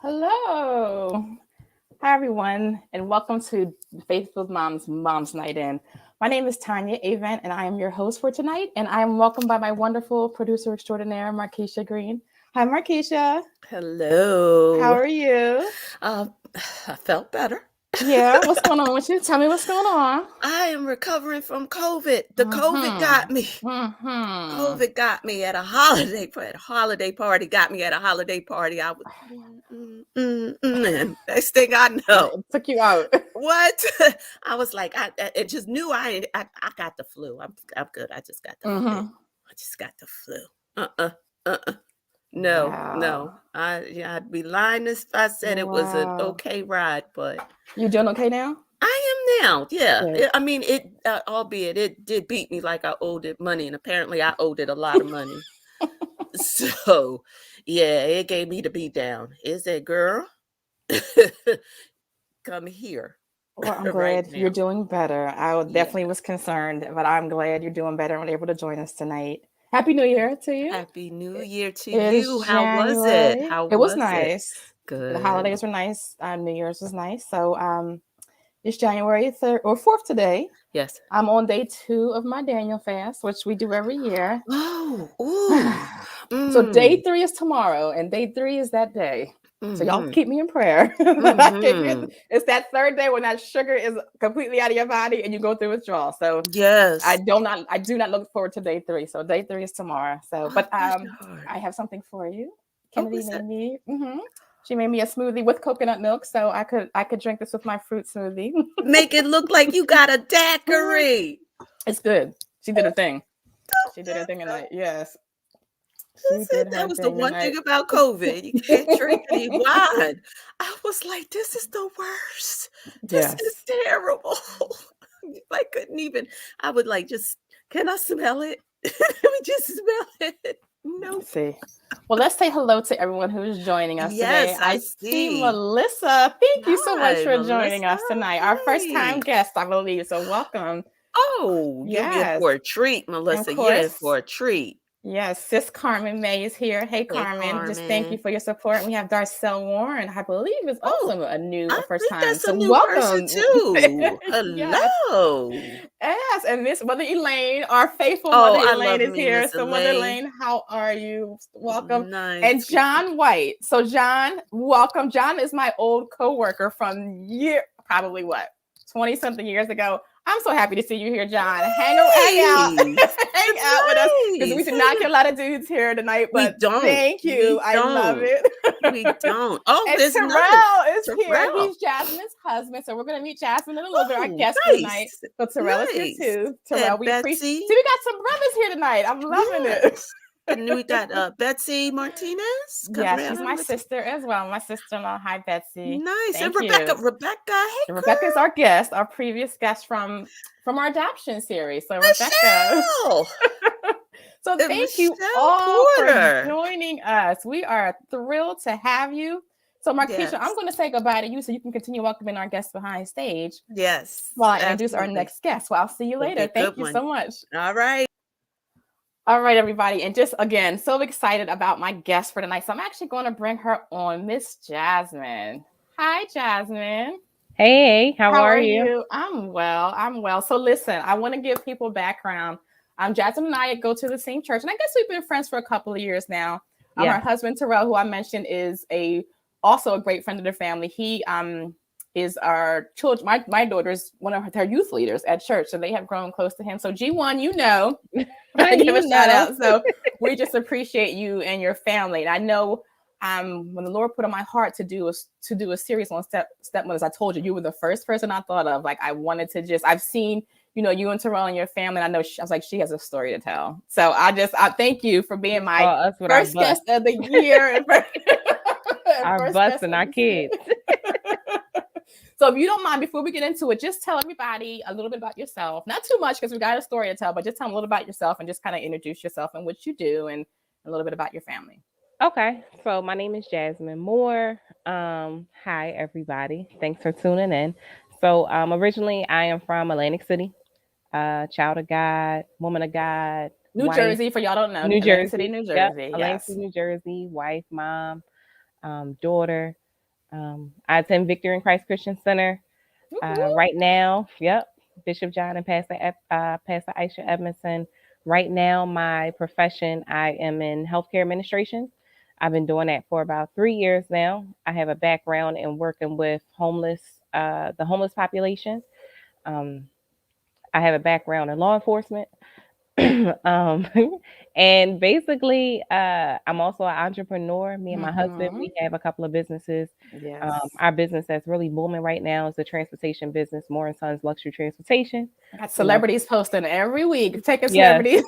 Hello. Hi, everyone, and welcome to Facebook Mom's Night In. My name is Tanya Avent, and I am your host for tonight. And I am welcomed by my wonderful producer extraordinaire, Markeisha Green. Hi, Markeisha. How Hello. are you? Uh, I felt better. Yeah, what's going on with you? Tell me what's going on. I am recovering from COVID. The COVID Mm-hmm. got me. Mm-hmm. COVID got me at a holiday party. Got me at a holiday party. I was and next thing I know, It took you out. what I was like, I just knew I got the flu. I'm good. I just got the flu. Mm-hmm. I just got the flu. Uh uh. No, Wow. no. I'd be lying if I said it was an Wow. okay ride, but You doing okay now? I am now. Yeah. Good. I mean, albeit it did beat me like I owed it money, and apparently I owed it a lot of money. So, yeah, it gave me the beat down. It said, girl, come here Well, I'm right glad you're now. doing better. Yeah. Definitely was concerned, but I'm glad you're doing better and able to join us tonight. Happy New Year to you. Happy New Year to It you. is How was it? January. How It was was it? nice. The Good. holidays were nice. New Year's was nice. So it's January 3rd or 4th today. Yes. I'm on day 2 of my Daniel fast, which we do every year. Oh, ooh. So day Mm. 3 is tomorrow, and day 3 is that day. So y'all Mm-hmm. keep me in prayer. Mm-hmm. It's that third day when that sugar is completely out of your body and you go through withdrawal. So Yes. I do not look forward to day 3. So day 3 is tomorrow. So, Oh, but bless your heart. I have something for you. Oh, Kennedy what's made that? me. She made me a smoothie with coconut milk, so I could drink this with my fruit smoothie. Make it look like you got a daiquiri. It's good. She did Oh, her thing. so She did her good. thing tonight. Yes, she Listen, did that her was the thing one tonight. thing about COVID. You can't drink any wine. I was like, this is the worst. This is Yes. terrible. I couldn't even, I would like just, can I smell it? Let me just smell it. Nope. Let's see. Well, let's say hello to everyone who is joining us today. Yes, I I see see. Melissa. Thank you so much Hi, for joining Melissa. us tonight. Our first time Hi. guest, I believe. So welcome. Oh, you're in Yes, for a treat, of Melissa. You're in for course. a treat. Yes, Sis Carmen May is here. Hey, Hey, Carmen. Just thank you Carmen. for your support. And we have Darcel Warren, I believe, is Oh, also a I first think time. that's a So new person welcome. too. Yes. Hello. Yes, and Miss Mother Elaine, our faithful Mother Oh, I Elaine love is me, here. Miss So Mother Elaine. Elaine, how are you? Welcome. And Nice. John White. So John, welcome. John is my old coworker from probably what, 20 something years ago. I'm so happy to see you here, John. Hang out, Nice. hang That's out with us because we nice. do not get a lot of dudes here tonight. We But don't. thank you, We I love don't. it. We don't. Oh, And there's another Terrell is here. Terrell. He's Jasmine's husband. So we're going to meet Jasmine in a little bit, our Oh, guest for tonight. nice. So Terrell is here Nice. too. Terrell, And we appreciate. Betsy. See, we got some brothers here tonight. I'm loving it. Yes. And we got Betsy Martinez. Yes, she's my What's sister as well. My sister-in-law. Hi, Betsy. nice. And Thank Rebecca. you. Rebecca. Hey, Rebecca is girl. our guest, our previous guest from our adoption series. So Rebecca. Michelle. So And thank you Michelle all for Porter. joining us. We are thrilled to have you. So Markeisha, I'm Yes. going to say goodbye to you so you can continue welcoming our guests behind stage Yes. while I introduce our Absolutely. next guest. Well, I'll see you Gonna be later. a Thank good you one. so much. All right. All right, everybody. And just again, so excited about my guest for tonight. So I'm actually going to bring her on, Miss Jasmine. Hi, Jasmine. Hey, how How are are you? you? I'm well. I'm well. So listen, I want to give people background. Jasmine and I go to the same church, and I guess we've been friends for a couple of years now. Her Yeah. husband Terrell, who I mentioned, is also a great friend of the family. He is our children. My daughter's one of her youth leaders at church, so they have grown close to him. So G1, give a You shout know. out. So we just appreciate you and your family. And I know when the Lord put on my heart to do a series on stepmothers, I told you were the first person I thought of. Like I wanted to I've seen you and Terrell and your family. And I know I was like, she has a story to tell. So I thank you for being You my saw us with our first bus, guest of the year and our first bus guest and of our the kids. So if you don't mind, before we get into it, just tell everybody a little bit about yourself. Not too much because we got a story to tell, but just tell them a little about yourself and just kind of introduce yourself and what you do and a little bit about your family. Okay, so my name is Jasmine Moore. Hi everybody. Thanks for tuning in. So originally I am from Atlantic City, child of God, woman of God, New wife, Jersey, for y'all don't know, New Atlantic City, Jersey. New Yep, Jersey. Atlantic Yes. City, New Jersey, wife, mom, daughter. I attend Victory in Christ Christian Center right now. Yep, Bishop John and Pastor Aisha Edmondson. Right now, my profession, I am in healthcare administration. I've been doing that for about 3 years now. I have a background in working with the homeless population. Um, I have a background in law enforcement. um, and basically, I'm also an entrepreneur. Me and my husband, we have a couple of businesses. Yes. Our business that's really booming right now is the transportation business, Moore and Sons Luxury Transportation. I got celebrities posting every week, taking Yes. celebrities.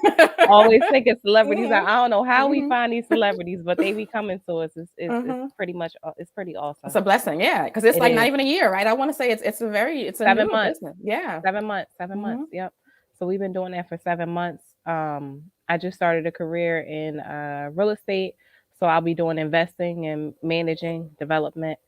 Always taking celebrities. Mhm. I don't know how we Mhm. find these celebrities, but they be coming to us. It's Mhm. pretty much it's pretty awesome. It's a blessing, yeah, because it's It like not is. even a year, right? I want to say it's a 7 newer months. business, yeah. 7 months. 7 months. Mhm. Yep. So we've been doing that for 7 months. I just started a career in real estate, so I'll be doing investing and managing development.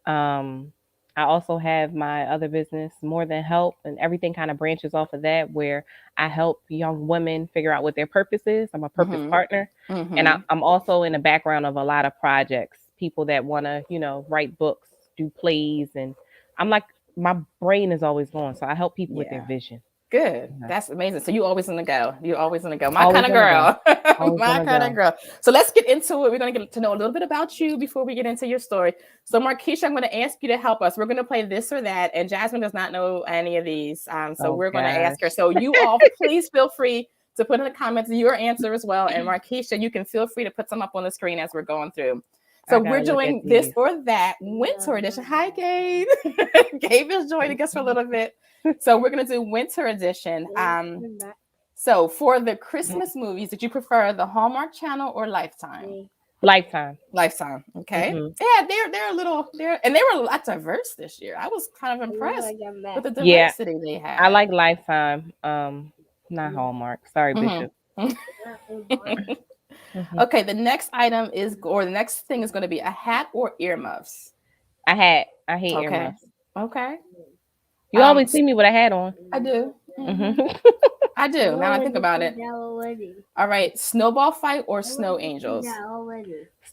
Um, I also have my other business, More Than Help, and everything kind of branches off of that, where I help young women figure out what their purpose is. I'm a purpose Mhm. partner, and Mhm. I'm also in the background of a lot of projects. People that want to, write books, do plays, and I'm like my brain is always going, so I help people with their Yeah. vision. Good. Yeah. That's amazing. So you always in the go. You always in the go. My Always kind of on the go. girl. Always My on the kind of go. girl. So let's get into it. We're going to get to know a little bit about you before we get into your story. So Markeisha, I'm going to ask you to help us. We're going to play this or that. And Jasmine does not know any of these. So Oh, we're going to ask her. gosh. So you all please feel free to put in the comments your answer as well. And Markeisha, you can feel free to put some up on the screen as we're going through. So I we're gotta look at doing this these. or that winter edition. Hi, Gabe. Gabe is joining us for a little bit. So we're gonna do winter edition. So for the Christmas movies, did you prefer the Hallmark Channel or Lifetime? Lifetime. Lifetime. Okay. Mhm. Yeah, they're a little they were a lot diverse this year. I was kind of impressed with the Yeah, diversity they had. I like Lifetime. Not Hallmark. Sorry, Mhm. Bishop. Mhm. Okay, the next item is, or the next thing is going to be a hat or earmuffs. I hate Okay. earmuffs. Okay. You always see me with a hat on. I do. Mhm. I do. Now I think about it. All right, snowball fight or snow angels?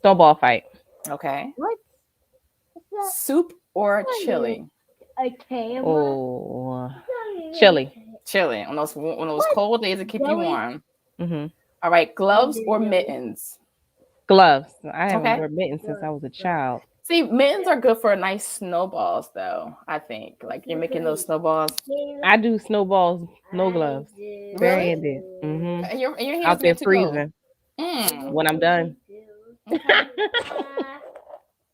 Snowball fight. Okay. Soup or chili? Oh, chili. Chili on those cold days to keep you warm. Mhm. All right, gloves or mittens? Gloves. I haven't Okay. worn mittens since I was a child. See, mittens are good for nice snowballs, though. I think like you're making those snowballs. I do snowballs, no gloves. Really? Barehanded. Mhm. And your hands Out there get too cold. freezing Mm. when I'm done. Okay.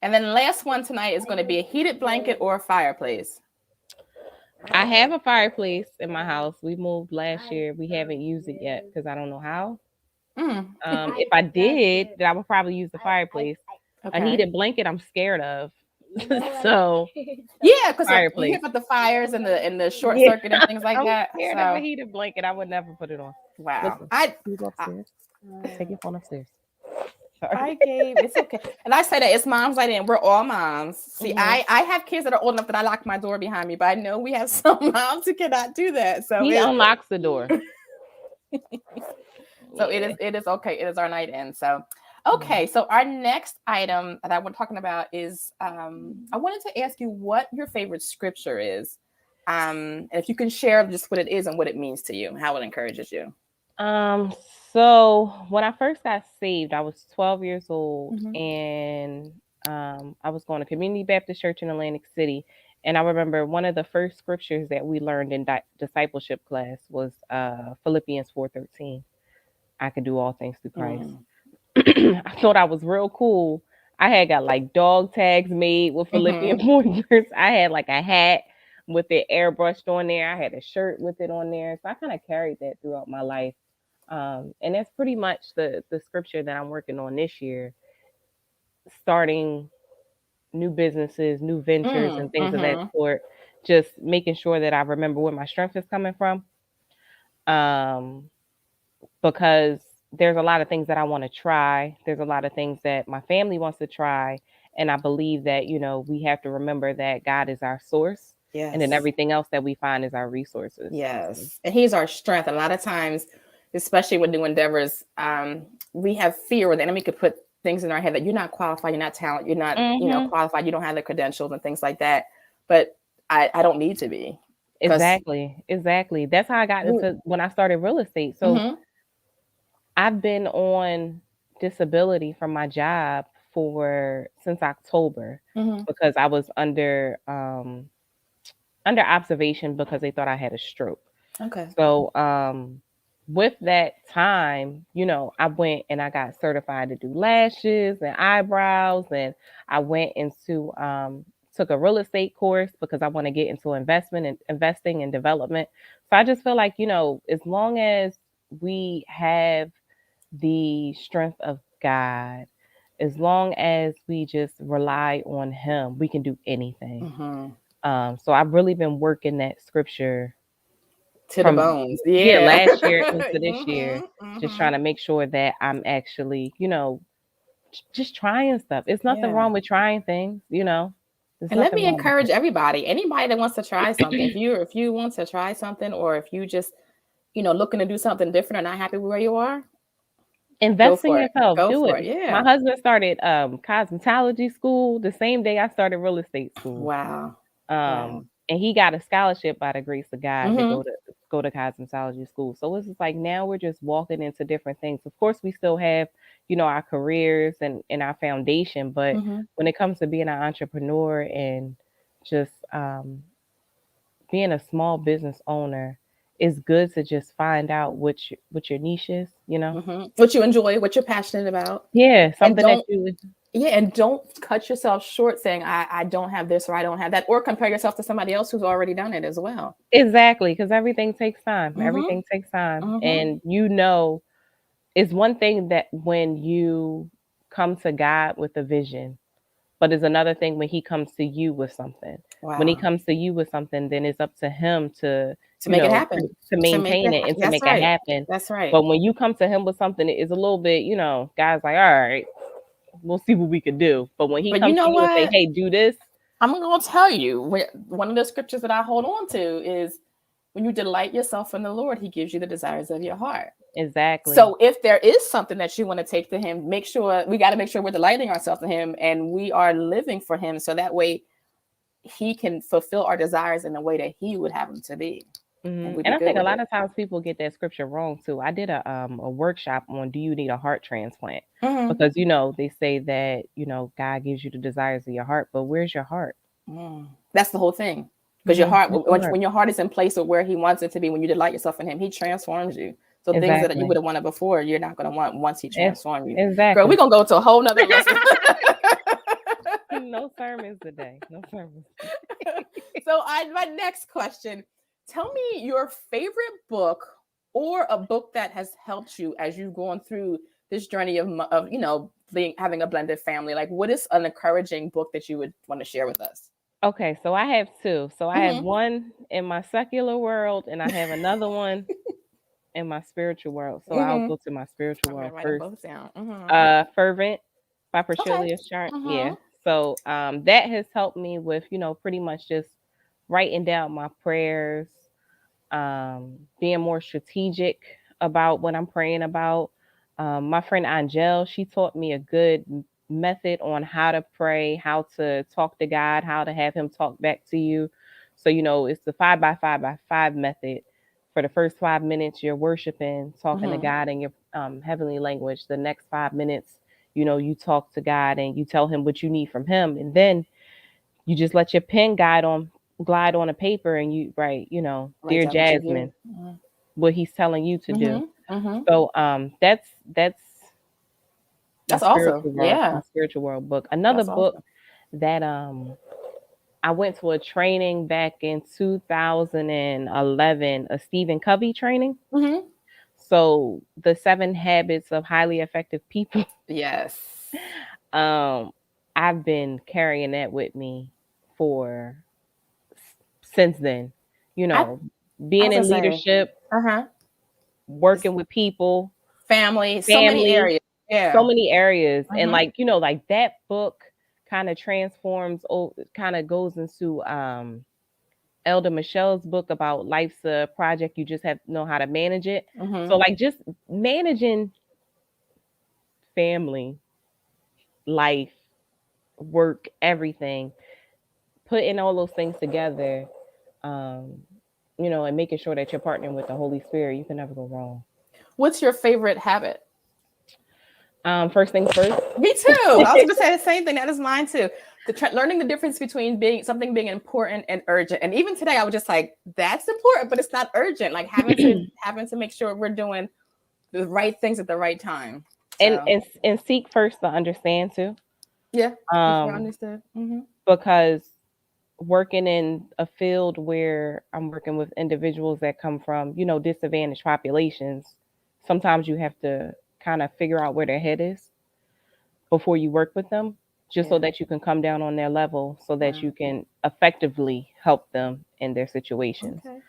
And then the last one tonight is going to be a heated blanket or a fireplace. I have a fireplace in my house. We moved last year. We haven't used it yet because I don't know how. If I did, then I would probably use the fireplace. Okay. A heated blanket, I'm scared of. So yeah, because you fireplace. hear about the fires and the short Yeah. circuit and things like I'm that. scared So of a heated blanket. I would never put it on. wow, Listen, you go upstairs. Take your phone upstairs. I gave it's okay, and I say that it's moms like that. We're all moms. See, I have kids that are old enough that I lock my door behind me, but I know we have some moms who cannot do that. So He unlocks the door. So it is okay. It is our night in. So okay, so our next item that we're talking about is I wanted to ask you what your favorite scripture is. And if you can share just what it is and what it means to you, how it encourages you. So when I first got saved, I was 12 years old, Mhm. and I was going to Community Baptist Church in Atlantic City. And I remember one of the first scriptures that we learned in discipleship class was Philippians 4:13. I can do all things through Christ. I thought I was real cool. I had got like dog tags made with Philippians 4 verse. I had like a hat with it airbrushed on there. I had a shirt with it on there. So I kind of carried that throughout my life. And that's pretty much the scripture that I'm working on this year, starting new businesses, new ventures, and things of that sort. Just making sure that I remember where my strength is coming from. Because there's a lot of things that I want to try. There's a lot of things that my family wants to try. And I believe that, we have to remember that God is our source. Yes. And then everything else that we find is our resources. Yes. And he's our strength. A lot of times, especially with new endeavors, we have fear where the enemy could put things in our head that you're not qualified, you're not talented, you're not, Mm-hmm. qualified, you don't have the credentials and things like that. But I don't need to be. Exactly. That's how I got into when I started real estate. So Mm-hmm. I've been on disability from my job for since October Mm-hmm. because I was under observation because they thought I had a stroke. Okay. So with that time, I went and I got certified to do lashes and eyebrows, and I went into took a real estate course because I want to get into investment and investing and development. So I just feel like, as long as we have the strength of God, as long as we just rely on him, we can do anything. Mm-hmm. So I've really been working that scripture To the from bones. Yeah. last year into this year, Mm-hmm. just Mm-hmm. trying to make sure that I'm actually, just trying stuff. It's nothing Yeah. wrong with trying things, There's And let nothing me wrong with encourage it. everybody, anybody that wants to try something. If you want to try something, or if you just, looking to do something different or not happy with where you are, go Invest in for it. yourself. Go Do for it. it. My Yeah. husband started cosmetology school the same day I started real estate school. Wow. Wow. And he got a scholarship by the grace of God to Mm-hmm. go to cosmetology school. So it's just like now we're just walking into different things. Of course, we still have, our careers and our foundation, but Mm-hmm. when it comes to being an entrepreneur and just being a small business owner, it's good to just find out what your niche is. Mm-hmm. What you enjoy, what you're passionate about, Yeah, and something that you don't cut yourself short saying I don't have this or I don't have that, or compare yourself to somebody else who's already done it as well. exactly, because everything takes time. Mm-hmm. Everything takes time, Mm-hmm. and it's one thing that when you come to God with a vision, but it's another thing when he comes to you with something. When he Wow. comes to you with something, then it's up to him to, To make it happen. to maintain it and to That's make it right. happen. That's right. But when you come to him with something, it's a little bit, guys like, all right, we'll see what we could do. But when he But you comes know to you and say, what? hey, do this, I'm going to tell you, one of the scriptures that I hold on to is, when you delight yourself in the Lord, he gives you the desires of your heart. exactly. So if there is something that you want to take to him, we got to make sure we're delighting ourselves in him and we are living for him. So that way he can fulfill our desires in the way that he would have them to be. And we'd And be I good think a with lot it. of times people get that scripture wrong too. I did a workshop on do you need a heart transplant? Mm-hmm. Because they say that God gives you the desires of your heart, but where's your heart? That's the whole thing. Because your heart, Where's your heart? when your heart is in place of where he wants it to be, when you delight yourself in him, he transforms you. So things that you Exactly. would have wanted before, you're not going to want once he transforms you. Girl, Exactly. we're going to go to a whole nother lesson. No sermons today. No sermons. So my next question, tell me your favorite book or a book that has helped you as you've gone through this journey of having a blended family. Like, what is an encouraging book that you would want to share with us? Okay, so I have two. So I have Mm-hmm. one in my secular world and I have another one in my spiritual world. So I'll Mm-hmm. go to my spiritual I'm world gonna write them first. both down. Mm-hmm. Fervent by Okay. Priscilla Sharp. Mm-hmm. Yeah. So that has helped me with, pretty much just writing down my prayers, being more strategic about what I'm praying about. My friend Angel, she taught me a good method on how to pray, how to talk to God, how to have him talk back to you. So, it's the 5 by 5 by 5 method. For the first 5 minutes, you're worshiping, talking to Mm-hmm. God in your heavenly language. The next 5 minutes, you talk to God and you tell him what you need from him. And then you just let your pen glide on a paper and you write, Write dear down what you do. Jasmine, what he's telling you to do. Mm-hmm. Mm-hmm. So that's That's awesome. my Yeah. spiritual world book. Another That's book awesome. that I went to a training back in 2011, a Stephen Covey training. Mm-hmm. So the 7 habits of highly effective people. Yes. um I've been carrying that with me for since then. You I, know, I being was gonna in say, leadership, uh-huh. working with people, Family, so many family, areas. so Yeah. many areas. And Mm-hmm. like that book kind of transforms, kind of goes into Elder Michelle's book about life's a project. You just have to know how to manage it. Mm-hmm. So like just managing family life, work, everything, putting all those things together, um, and making sure that you're partnering with the Holy Spirit, you can never go wrong. What's your favorite habit? First things first. Me too. I was going to say the same thing. That is mine too. Learning the difference between being important and urgent. And even today, I was just like, that's important, but it's not urgent. Like having to make sure we're doing the right things at the right time. So. And seek first to understand too. Yeah. I understood. Mm-hmm. Because working in a field where I'm working with individuals that come from, disadvantaged populations, sometimes you have to kind of figure out where their head is before you work with them, just so that you can come down on their level so that you can effectively help them in their situations. Okay.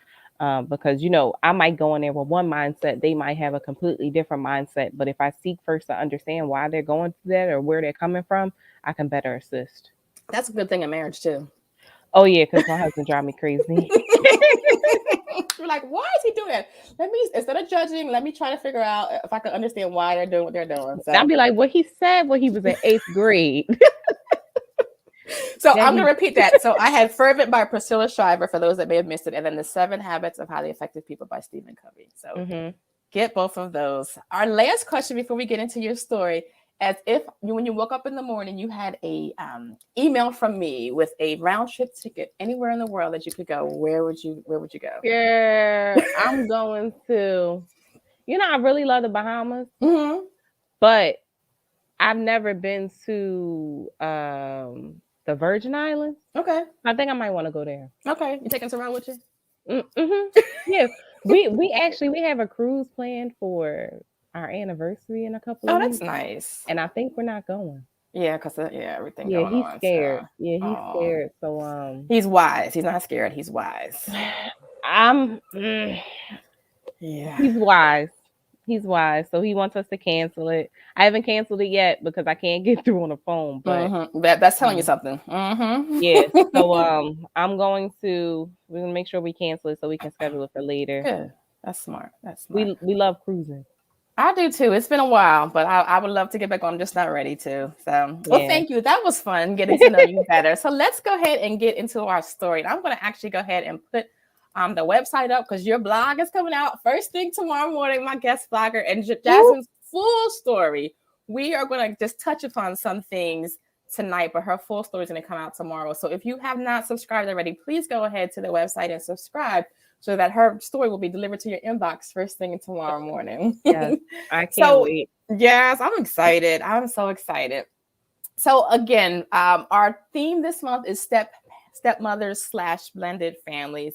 Because, I might go in there with one mindset, they might have a completely different mindset. But if I seek first to understand why they're going through that or where they're coming from, I can better assist. That's a good thing in marriage too. Oh yeah, because my husband drives me crazy. You're like, why is he doing that? Instead of judging, let me try to figure out if I can understand why they're doing what they're doing. So I'll be like, what he said when he was in 8th grade. So I'm going to repeat that. So I had Fervent by Priscilla Shiver, for those that may have missed it, and then the 7 Habits of Highly Effective People by Stephen Covey. So get both of those. Our last question before we get into your story, as if when you woke up in the morning, you had a email from me with a round trip ticket anywhere in the world that you could go, where would you go? Yeah, I'm going to, I really love the Bahamas, but I've never been to the Virgin Islands. Okay. I think I might want to go there. Okay. You taking us around with you? Yeah. We have a cruise planned for our anniversary in a couple of weeks. Oh, that's nice. And I think we're not going. Yeah, because everything going he's on. Scared. So. Yeah, he's scared. So he's wise. He's not scared. He's wise. Yeah. He's wise. He's wise. So he wants us to cancel it. I haven't canceled it yet because I can't get through on the phone. But that's telling you something. Yeah. So we're gonna make sure we cancel it so we can schedule it for later. Good. That's smart. We love cruising. I do too. It's been a while, but I would love to get back on. I'm just not ready to. So, well, thank you. That was fun getting to know you better. So let's go ahead and get into our story. And I'm going to actually go ahead and put the website up because your blog is coming out first thing tomorrow morning. My guest blogger and Jasmine's full story. We are going to just touch upon some things tonight, but her full story is going to come out tomorrow. So if you have not subscribed already, please go ahead to the website and subscribe, so that her story will be delivered to your inbox first thing tomorrow morning. Yes, I can't wait. Yes, I'm excited. I'm so excited. So again, our theme this month is stepmothers / blended families.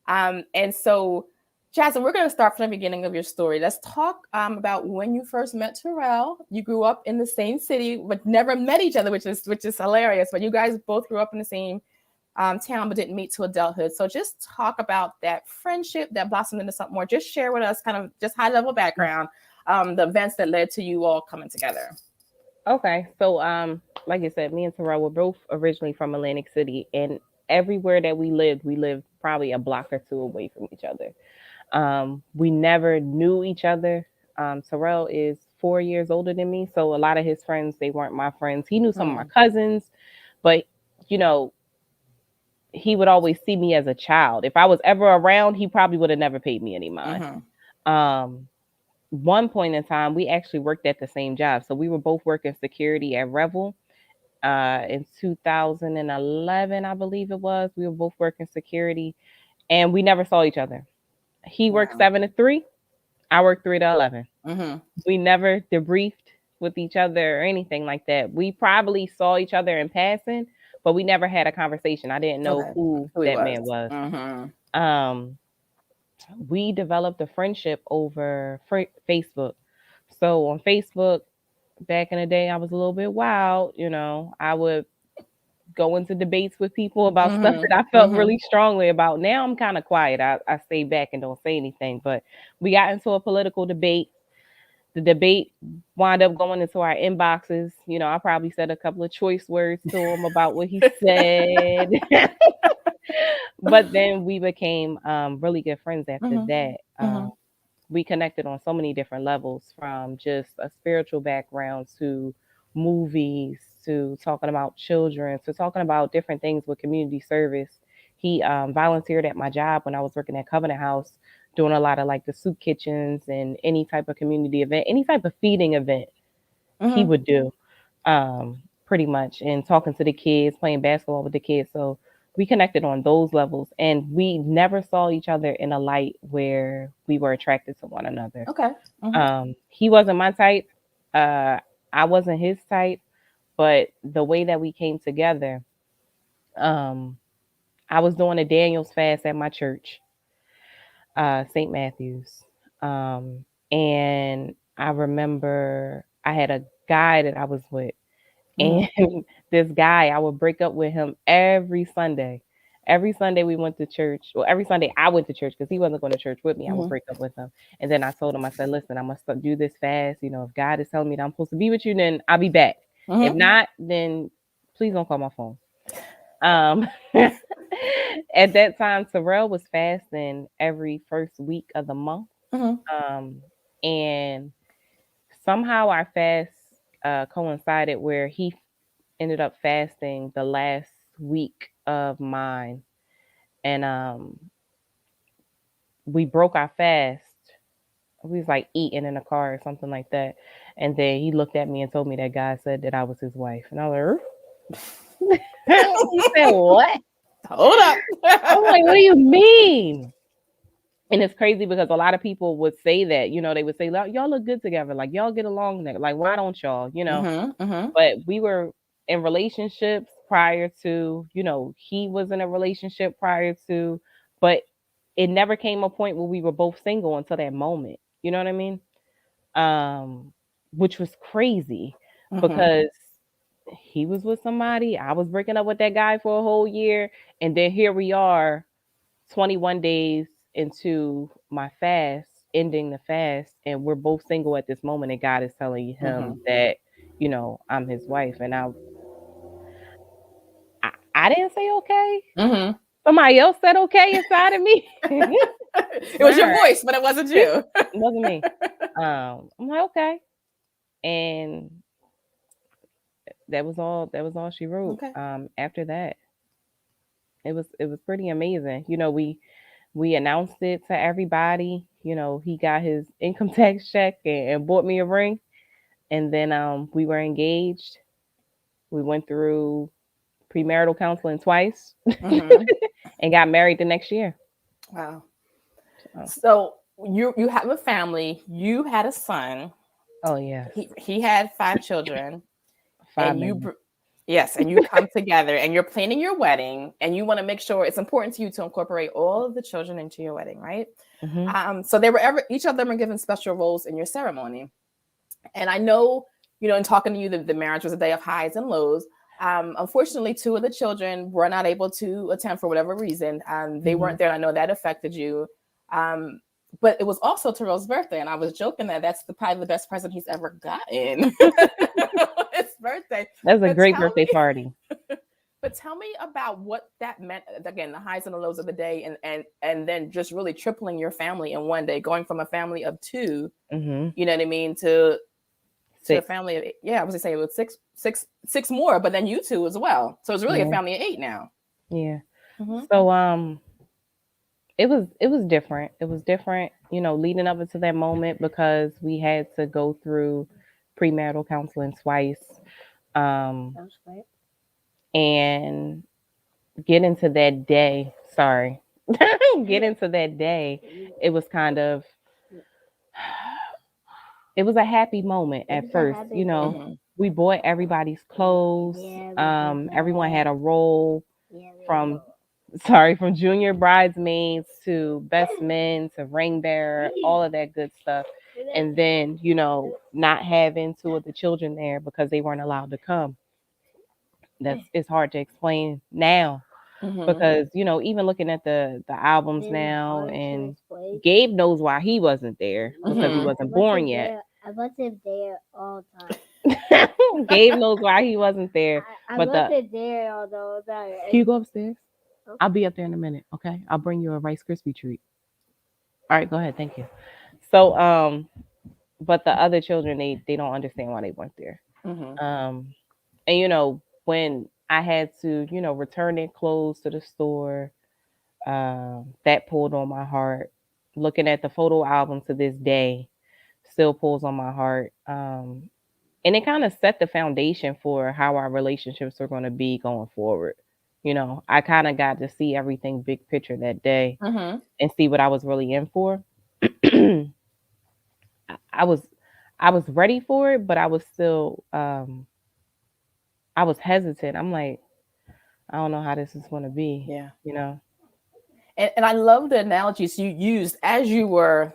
And so, Jasmine, we're going to start from the beginning of your story. Let's talk about when you first met Terrell. You grew up in the same city, but never met each other, which is hilarious. But you guys both grew up in the same town, but didn't meet to adulthood. So just talk about that friendship that blossomed into something more. Just share with us kind of just high level background, the events that led to you all coming together. Okay. So, like I said, me and Terrell were both originally from Atlantic City, and everywhere that we lived probably a block or two away from each other. We never knew each other. Terrell is 4 years older than me. So a lot of his friends, they weren't my friends. He knew some of my cousins, but he would always see me as a child. If I was ever around, he probably would have never paid me any mind. One point in time, we actually worked at the same job. So we were both working security at Revel. In 2011, I believe it was. We were both working security, and we never saw each other. He worked 7 to 3. I worked 3 to 11. We never debriefed with each other or anything like that. We probably saw each other in passing, but we never had a conversation. I didn't know who that man was. We developed a friendship over Facebook. So on Facebook, back in the day, I was a little bit wild. I would go into debates with people about stuff that I felt really strongly about. Now I'm kind of quiet. I stay back and don't say anything. But we got into a political debate. The debate wound up going into our inboxes. I probably said a couple of choice words to him about what he said. But then we became really good friends after that. We connected on so many different levels, from just a spiritual background to movies to talking about children to talking about different things with community service. He volunteered at my job when I was working at Covenant House, doing a lot of like the soup kitchens and any type of community event, any type of feeding event he would do, pretty much, and talking to the kids, playing basketball with the kids. So we connected on those levels, and we never saw each other in a light where we were attracted to one another. Okay. He wasn't my type. Uh, I wasn't his type, but the way that we came together, um, I was doing a Daniel's fast at my church, St. Matthew's. And I remember I had a guy that I was with, and this guy, I would break up with him every Sunday. Every Sunday we went to church. Well, every Sunday I went to church because he wasn't going to church with me. I would break up with him. And then I told him, I said, listen, I must do this fast. You know, if God is telling me that I'm supposed to be with you, then I'll be back. If not, then please don't call my phone. At that time, Terrell was fasting every first week of the month. And somehow our fast coincided where he ended up fasting the last week of mine. And we broke our fast. We was like eating in a car or something like that. And then he looked at me and told me that God said that I was his wife. And I was like, he said, what? Hold up. I'm like, what do you mean? And it's crazy because a lot of people would say that, you know, they would say, y'all look good together. Like, y'all get along. Like, why don't y'all, you know? But we were in relationships prior to, you know, he was in a relationship prior to, but it never came a point where we were both single until that moment. You know what I mean? Which was crazy because he was with somebody. I was breaking up with that guy for a whole year. And then here we are 21 days into my fast, ending the fast, and we're both single at this moment, and God is telling him that, you know, I'm his wife. And I didn't say okay. Somebody else said okay inside of me. It was your voice, but it wasn't you. It wasn't me. I'm like, okay. And that was all she wrote. After that, it was pretty amazing. You know, we announced it to everybody. You know, he got his income tax check and bought me a ring. And then we were engaged. We went through premarital counseling twice and got married the next year. Wow. So you have a family. You had a son. Oh, yes. He had 5 children. And you come together and you're planning your wedding, and you want to make sure it's important to you to incorporate all of the children into your wedding, right? So they were each of them are given special roles in your ceremony. And I know, you know, in talking to you, the marriage was a day of highs and lows. Unfortunately, 2 of the children were not able to attend for whatever reason. They weren't there. I know that affected you. But it was also Terrell's birthday, and I was joking that that's probably the best present he's ever gotten. His birthday. That's a great birthday party. But tell me about what that meant. Again, the highs and the lows of the day, and then just really tripling your family in one day, going from a family of 2, you know what I mean, to a family of 8. Yeah, I was gonna say it was six more, but then you 2 as well. So it's really a family of 8 now. Yeah. So it was different. It was different, you know, leading up into that moment because we had to go through premarital counseling twice. And get into that day. Sorry. Get into that day. It was kind of it was a happy moment at first, you know. We bought everybody's clothes. Everyone had a role from junior bridesmaids to best men to ring bearer, all of that good stuff. And then, you know, not having 2 of the children there because they weren't allowed to come. It's hard to explain now because, you know, even looking at the albums now, and Gabe knows why he wasn't there because he wasn't born yet. I wasn't there all the time. Gabe knows why he wasn't there. I wasn't there all the time. Can you go upstairs? Okay. I'll be up there in a minute, okay? I'll bring you a Rice Krispie treat. All right, go ahead. Thank you. So, but the other children, they don't understand why they weren't there. Mhm. And when I had to, return their clothes to the store, that pulled on my heart. Looking at the photo album to this day still pulls on my heart. And it kind of set the foundation for how our relationships are going to be going forward. I kind of got to see everything big picture that day Mhm. and see what I was really in for. I I was I was ready for it, but I was still I was hesitant. I'm like, I don't know how this is going to be, Yeah. you know. And I love the analogies you used as you were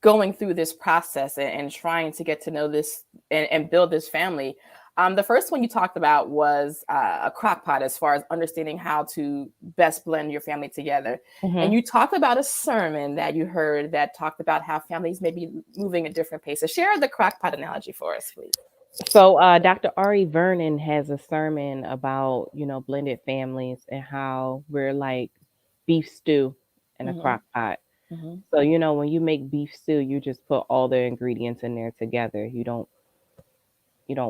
going through this process and trying to get to know this and build this family. The first one you talked about was a crock pot, as far as understanding how to best blend your family together. And Mhm. you talked about a sermon that you heard that talked about how families may be moving at different paces. Share the crock pot analogy for us, please. So, Dr. Ari Vernon has a sermon about, blended families and how we're like beef stew in a Hmm. crock pot. Hmm. So, when you make beef stew, you just put all the ingredients in there together. You don't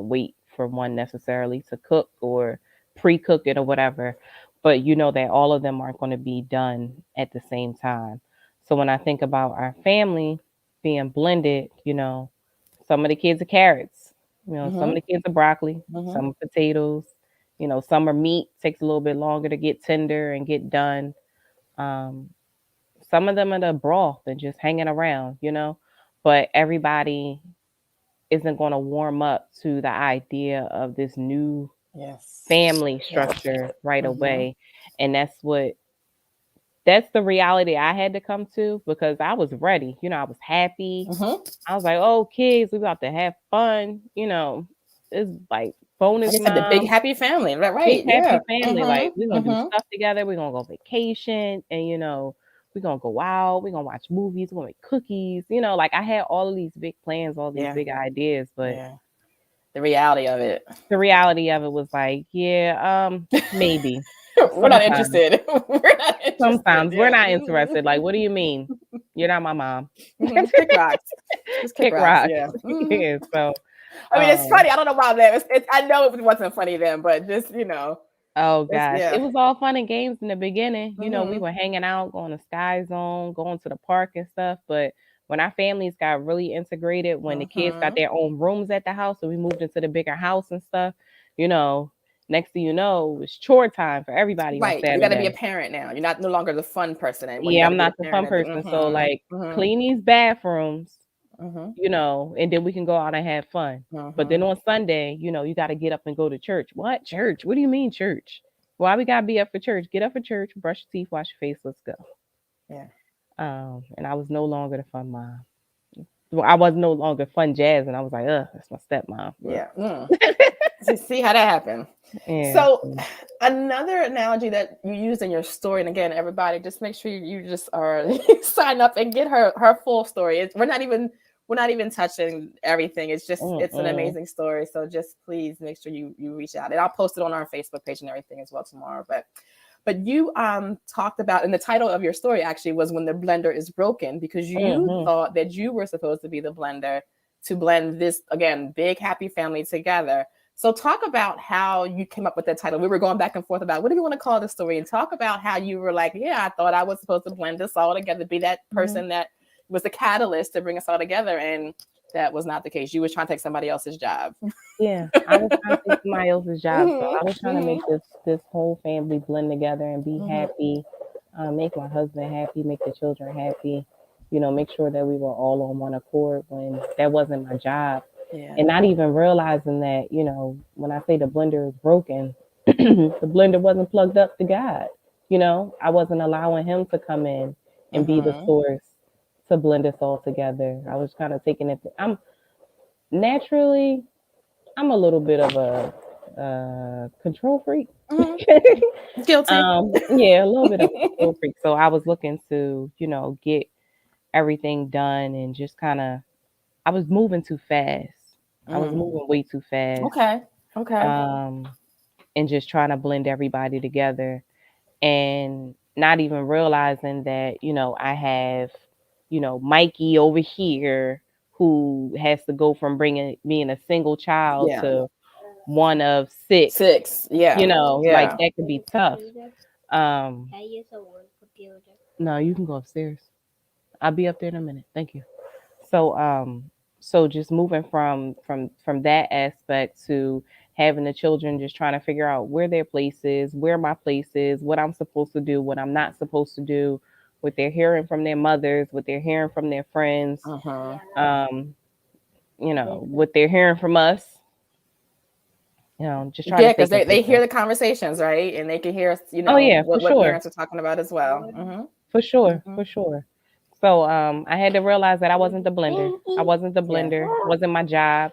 wait for one necessarily to cook or pre-cook it or whatever, but you know that all of them aren't going to be done at the same time. So when I think about our family being blended, some of the kids are carrots, some of Hmm. the kids are broccoli, Hmm. some are potatoes, some are meat, takes a little bit longer to get tender and get done. um, some of them are the broth and just hanging around, but everybody isn't going to warm up to the idea of this new Yes. family Yes. structure right Hmm. away. And that's the reality I had to come to, because I was ready. I was happy. Hmm. I was like, oh, kids, we about to have fun. It's like Like bonus I said, the big mom, happy family, right? big Right. Yeah. happy family. Hmm. Like, we're gonna do Hmm. stuff together, we're gonna go vacation, and we're gonna go out, we're gonna watch movies, we're gonna make cookies, like I had all of these big plans, all these Yeah. big ideas, but Yeah. The reality of it. the reality of it was like, yeah, maybe. We're not Sometimes. interested. We're not interested. Sometimes we're Yeah. not interested. Like, what do you mean? You're not my mom. Kick rocks. Just kick Kick rocks. rocks. Yeah. Yeah. So, I mean, it's um, funny. I don't know why that was. I know it wasn't funny then, but just oh it's gosh, it yeah. was all fun and games in the beginning. We Hmm. were hanging out, going to Sky Zone, going to the park and stuff. But when our families got really integrated, when the kids got Hmm. their own rooms at the house, and we moved into the bigger house and stuff, you know, next thing you know, it was chore time for everybody on Right. You got to be a Saturday. parent now. You're not no longer the fun person anymore. You Yeah, got to I'm be the not the parent. fun person. So like, Hmm. clean these bathrooms, Hmm. and then we can go out and have fun. But Hmm. then on Sunday, you got to get up and go to church. What church? What do you mean church? Why we gotta be up for church? Get up for church, brush your teeth, wash your face, let's go. Yeah. And I was no longer the fun mom. Well, I was no longer fun jazz, and I was like, that's my stepmom. Yeah. See how that happened. Yeah. So another analogy that you used in your story, and again, everybody, just make sure you just are sign up and get her full story. We're not even touching everything. It's an Mm-mm. amazing story. So just please make sure you reach out, and I'll post it on our Facebook page and everything as well tomorrow. But you talked about, and the title of your story actually was "When the Blender is Broken," because you Mm-hmm. thought that you were supposed to be the blender to blend this again big happy family together. So talk about how you came up with that title. We were going back and forth about what do you want to call the story, and talk about how you were like, yeah, I thought I was supposed to blend this all together, be that Mm-hmm. person that was the catalyst to bring us all together, and that was not the case. You was trying to take somebody else's job. Yeah, I was trying to take somebody else's job, so Hmm. I was trying to make this whole family blend together and be Hmm. happy, make my husband happy, make the children happy, make sure that we were all on one accord when that wasn't my job, Yeah. and not even realizing that when I say the blender is broken, the blender wasn't plugged up to God. I wasn't allowing Him to come in and be the Hmm. source to blend us all together. I was kind of taking it. I'm naturally I'm a little bit of a control freak. Hmm. Guilty. Yeah, a little bit of a control freak. So I was looking to, get everything done and just kind of, I was moving too fast. I was Mm. moving way too fast. Okay. Okay. Um, and just trying to blend everybody together and not even realizing that, I have, Mikey over here who has to go from being a single child Yeah. to one of six. 6. Yeah. You know, Yeah. like that could be tough. Can I use a word for deodorant? No, you can go upstairs. I'll be up there in a minute. Thank you. So just moving from that aspect to having the children just trying to figure out where their place is, where my place is, what I'm supposed to do, what I'm not supposed to do, what they're hearing from their mothers, what they're hearing from their friends, Uh-huh. what they're hearing from us. Just trying Yeah, to stay because they hear consistent. the conversations, right? And they can hear, Oh yeah, for what sure. parents are talking about as well. Mm-hmm. For sure, Mm-hmm. for sure. So I had to realize that I wasn't the blender. I wasn't the Yeah. blender. It wasn't my job.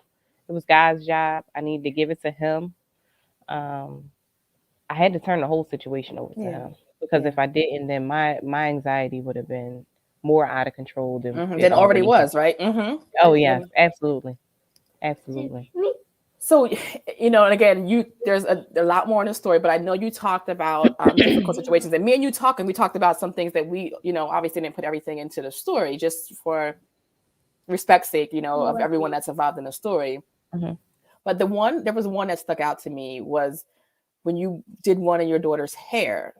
It was God's job. I needed to give it to him. Um, I had to turn the whole situation over to Yeah. him because Yeah. if I didn't, then my anxiety would have been more out of control than Mm-hmm. it Then already already has. was, right? Mm-hmm. Oh yes, absolutely, absolutely. So, and again, there's a lot more in the story, but I know you talked about difficult situations, and me and you we talked about some things that we, obviously didn't put everything into the story just for respect's sake, of everyone that's involved in the story. Mm-hmm. But there was one that stuck out to me was when you did one of your daughter's hair,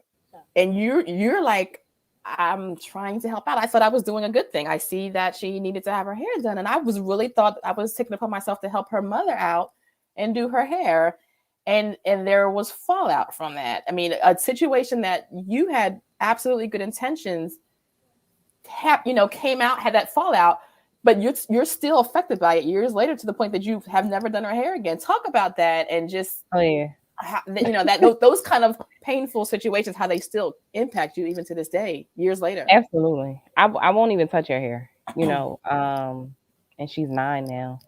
and you're like, I'm trying to help out. I thought I was doing a good thing. I see that she needed to have her hair done, and I thought I was taking upon myself to help her mother out and do her hair, and there was fallout from that. I mean, a situation that you had absolutely good intentions, came out, had that fallout, but you're still affected by it years later to the point that you have never done her hair again. Talk about that, and just Oh yeah. Those kind of painful situations, how they still impact you even to this day, years later. Absolutely. I won't even touch her hair. And she's 9 now.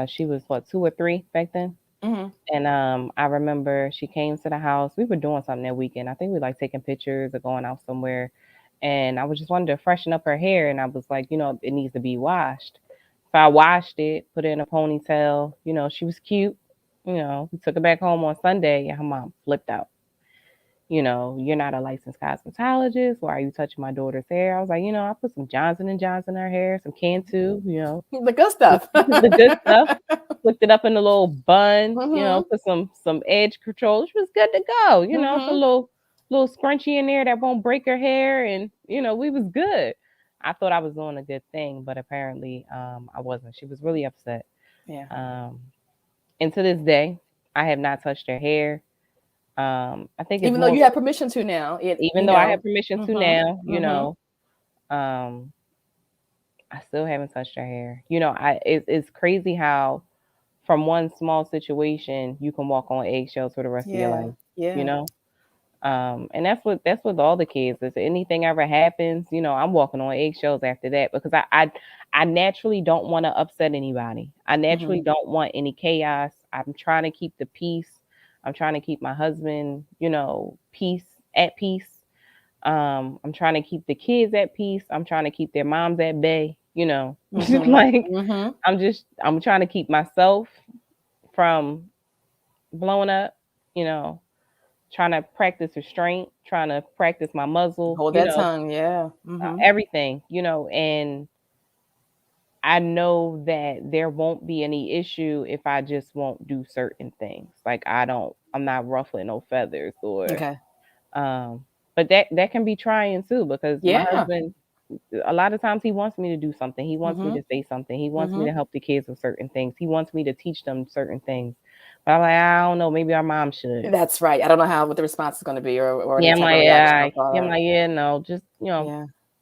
She was what, 2 or 3 back then. Mm-hmm. And I remember she came to the house. We were doing something that weekend. I think we like taking pictures or going out somewhere. And I was just wanting to freshen up her hair. And I was like, it needs to be washed. So I washed it, put it in a ponytail. She was cute. We took her back home on Sunday, and her mom flipped out. You're not a licensed cosmetologist. Why are you touching my daughter's hair? I was like, I put some Johnson & Johnson in her hair, some Cantu, The good stuff. the good stuff. Flicked it up in a little bun, Mm-hmm. put some edge control. She was good to go. Mm-hmm. Put a little scrunchie in there that won't break her hair, and we was good. I thought I was doing a good thing, but apparently I wasn't. She was really upset. Yeah. And to this day, I have not touched her hair. I think even though you have permission to now. Even though I have permission to now, Mm-hmm. I still haven't touched her hair. It's crazy how from one small situation you can walk on eggshells for the rest of your life. Yeah. And that's with all the kids. If anything ever happens, I'm walking on eggshells after that because I naturally don't want to upset anybody. I naturally don't want any chaos. I'm trying to keep the peace. I'm trying to keep my husband, at peace. I'm trying to keep the kids at peace. I'm trying to keep their moms at bay, I'm trying to keep myself from blowing up, trying to practice restraint, trying to practice my muzzle, Hold that tongue. Yeah. Mm-hmm. Everything, and I know that there won't be any issue if I just won't do certain things. Like I'm not ruffling no feathers Okay. But that can be trying too because my husband, a lot of times he wants me to do something. He wants me to say something. He wants me to help the kids with certain things. He wants me to teach them certain things. But I'm like, I don't know, maybe our mom should. That's right. I don't know what the response is going to be or yeah, the I'm type like, of reaction. no, just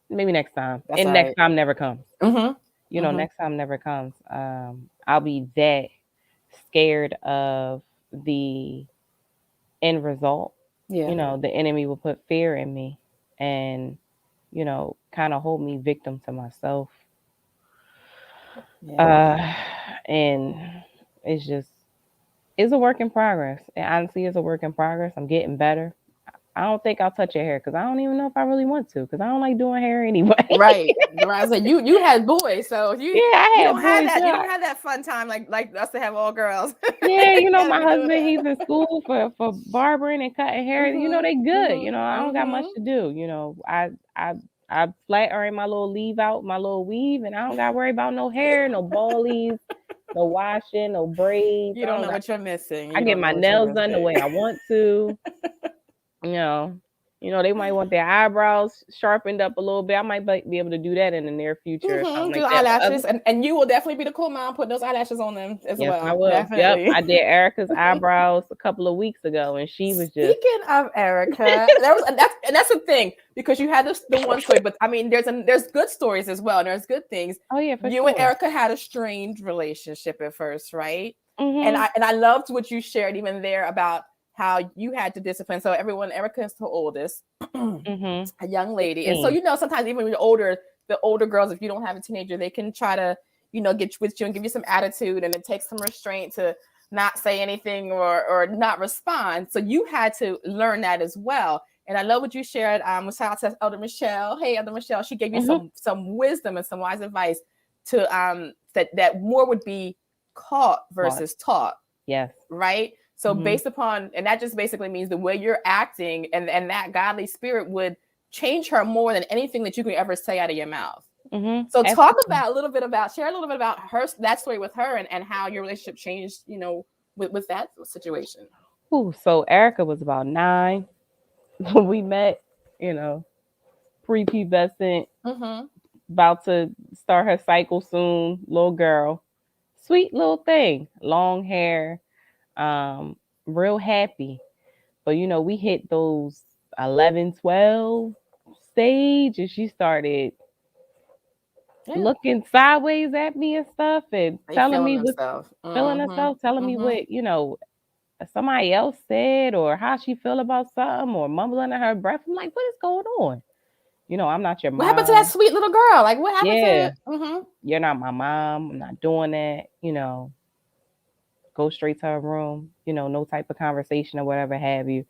maybe next time. That's and all next right. time never comes. Mm-hmm. Next time never comes. I'll be that scared of the end result. Yeah. The enemy will put fear in me and, kind of hold me victim to myself. Yeah. And it's a work in progress. And honestly, it's a work in progress. I'm getting better. I don't think I'll touch your hair because I don't even know if I really want to because I don't like doing hair anyway. Right. I was like, you had boys, so I had boys. You don't have that fun time like us to have all girls. Yeah, my husband, he's in school for barbering and cutting hair. They good. I don't got much to do. I I flat iron my little leave out, my little weave, and I don't got to worry about no hair, no ballies, no washing, no braids. You don't know what you're missing. I You get don't my know what you're nails done the missing. way I want to. You know, they might want their eyebrows sharpened up a little bit. I might be able to do that in the near future or something Do like that. But eyelashes, and you will definitely be the cool mom putting those eyelashes on them as yes, I well. will. Yep, Definitely. I did Erica's eyebrows a couple of weeks ago, and she was just Speaking of Erica, that's the thing, because you had the one story, but I mean, there's good stories as well, and there's good things. oh yeah, for You sure. and Erica had a strained relationship at first, right? Mm-hmm. And I loved what you shared even there about how you had to discipline. So everyone, Erica is the oldest, Mm-hmm. a young lady, and so 16. sometimes even when you're older, the older girls, if you don't have a teenager, they can try to get with you and give you some attitude, and it takes some restraint to not say anything or not respond. So you had to learn that as well. And I love what you shared. Shout out to Elder Michelle. Hey, Elder Michelle, she gave you some wisdom and some wise advice to that more would be caught versus taught. Yes. Right. So based upon, and that just basically means the way you're acting and that godly spirit would change her more than anything that you could ever say out of your mouth. So Absolutely. talk share a little bit about that story with her and how your relationship changed, with that situation. Ooh, so Erica was about 9 when we met, prepubescent, about to start her cycle soon, little girl, sweet little thing, long hair, real happy. But we hit those 11, 12 stage, and she started looking sideways at me and stuff, and telling me what feeling herself, telling me what somebody else said or how she feel about something, or mumbling in her breath. I'm like, what is going on? I'm not your mom. What happened to that sweet little girl? Like, what happened to you're not my mom. I'm not doing that. Go straight to her room. No type of conversation or whatever have you.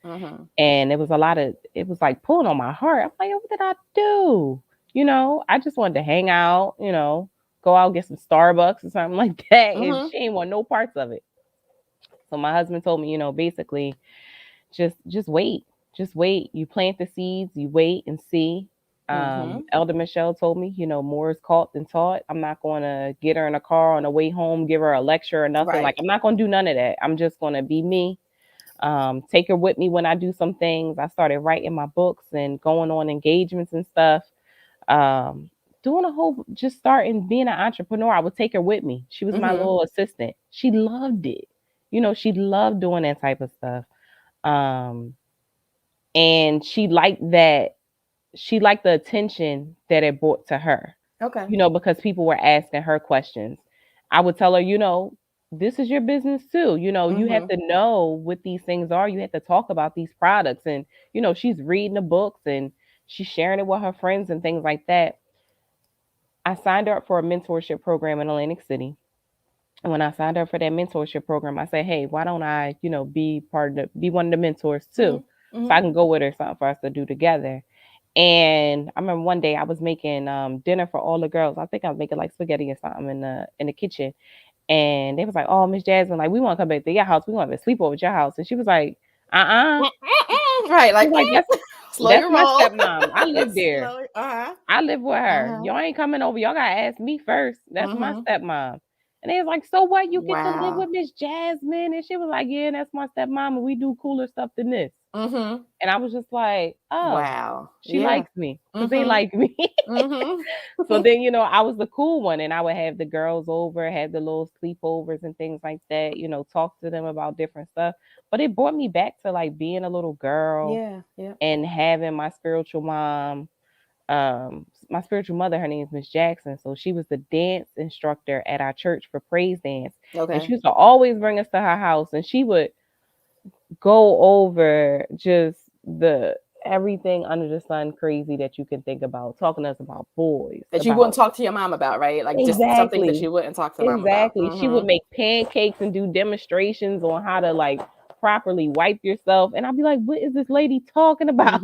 And it was it was like pulling on my heart. I'm like, what did I do? I just wanted to hang out, go out, get some Starbucks or something like that. And she ain't want no parts of it. So my husband told me, basically just wait. Just wait. You plant the seeds, you wait and see. Elder Michelle told me, more is caught than taught. I'm not going to get her in a car on the way home, give her a lecture or nothing. Right. Like, I'm not going to do none of that. I'm just going to be me. Take her with me when I do some things. I started writing my books and going on engagements and stuff. Doing just starting being an entrepreneur. I would take her with me. She was my little assistant. She loved it. She loved doing that type of stuff. And she liked that. She liked the attention that it brought to her. Okay. Because people were asking her questions. I would tell her, this is your business too. You have to know what these things are. You have to talk about these products. And, she's reading the books and she's sharing it with her friends and things like that. I signed her up for a mentorship program in Atlantic City. And when I signed up for that mentorship program, I said, hey, why don't I, be one of the mentors too? So I can go with her, something for us to do together. And I remember one day I was making dinner for all the girls. I think I was making like spaghetti or something in the kitchen. And they was like, oh, Miss Jasmine, like, we want to come back to your house. We want to sleep over at your house. And she was like, right. Like, that's my stepmom. I live there. I live with her. Y'all ain't coming over. Y'all got to ask me first. That's my stepmom. And they was like, so what? You get to live with Miss Jasmine? And she was like, yeah, that's my stepmom. And we do cooler stuff than this. And I was just like, oh, wow, she likes me because they like me. So then, I was the cool one, and I would have the girls over, have the little sleepovers and things like that, talk to them about different stuff. But it brought me back to like being a little girl and having my spiritual mom. My spiritual mother, her name is Miss Jackson. So she was the dance instructor at our church for praise dance. Okay. And she used to always bring us to her house, and she would go over just everything under the sun crazy that you can think about, talking to us about boys. That you wouldn't talk to your mom about, right? Like just something that you wouldn't talk to mom about. She would make pancakes and do demonstrations on how to like properly wipe yourself. And I'd be like, what is this lady talking about?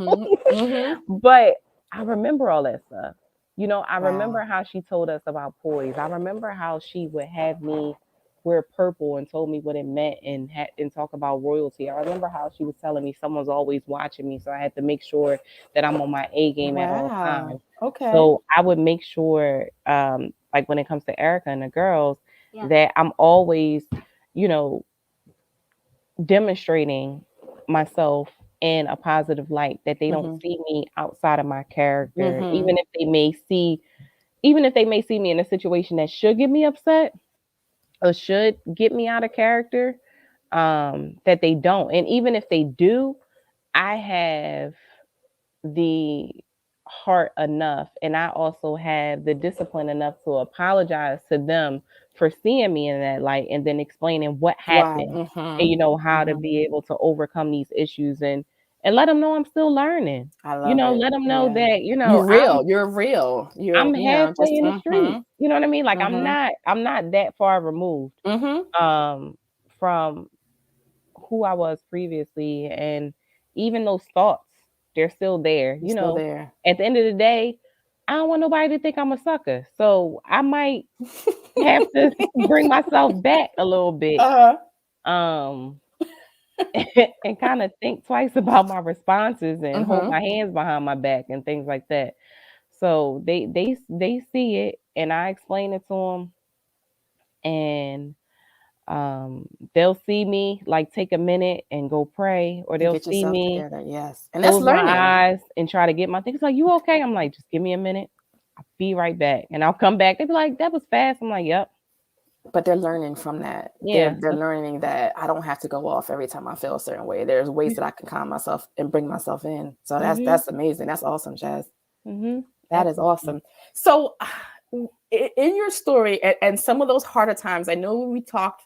But I remember all that stuff. I remember how she told us about poise. I remember how she would have me wear purple and told me what it meant and talk about royalty. I remember how she was telling me someone's always watching me, so I had to make sure that I'm on my A game at all times. Okay. So I would make sure, like when it comes to Erica and the girls, Yeah. that I'm always, demonstrating myself in a positive light, that they don't see me outside of my character, even if they may see me in a situation that should get me upset or should get me out of character, that they don't. And even if they do, I have the heart enough, and I also have the discipline enough to apologize to them for seeing me in that light, and then explaining what happened, and how to be able to overcome these issues, and let them know I'm still learning. I love it. Let them know that you're real. You're real. I'm halfway in the street. You know what I mean? Like I'm not that far removed from who I was previously, and even those thoughts, they're still there. Still there. At the end of the day, I don't want nobody to think I'm a sucker, so I might have to bring myself back a little bit, and kind of think twice about my responses and hold my hands behind my back and things like that. So they see it, and I explain it to them, and they'll see me like take a minute and go pray, or they'll see me together. Yes, and that's close learning. my eyes and try to get my things. Like, you okay? I'm like, just give me a minute. I'll be right back, and I'll come back. They be like, that was fast. I'm like, yep. But they're learning from that. Yeah, they're learning that I don't have to go off every time I feel a certain way. There's ways that I can calm myself and bring myself in. So that's amazing. That's awesome, Jazz. That is awesome. So in your story and some of those harder times, I know we talked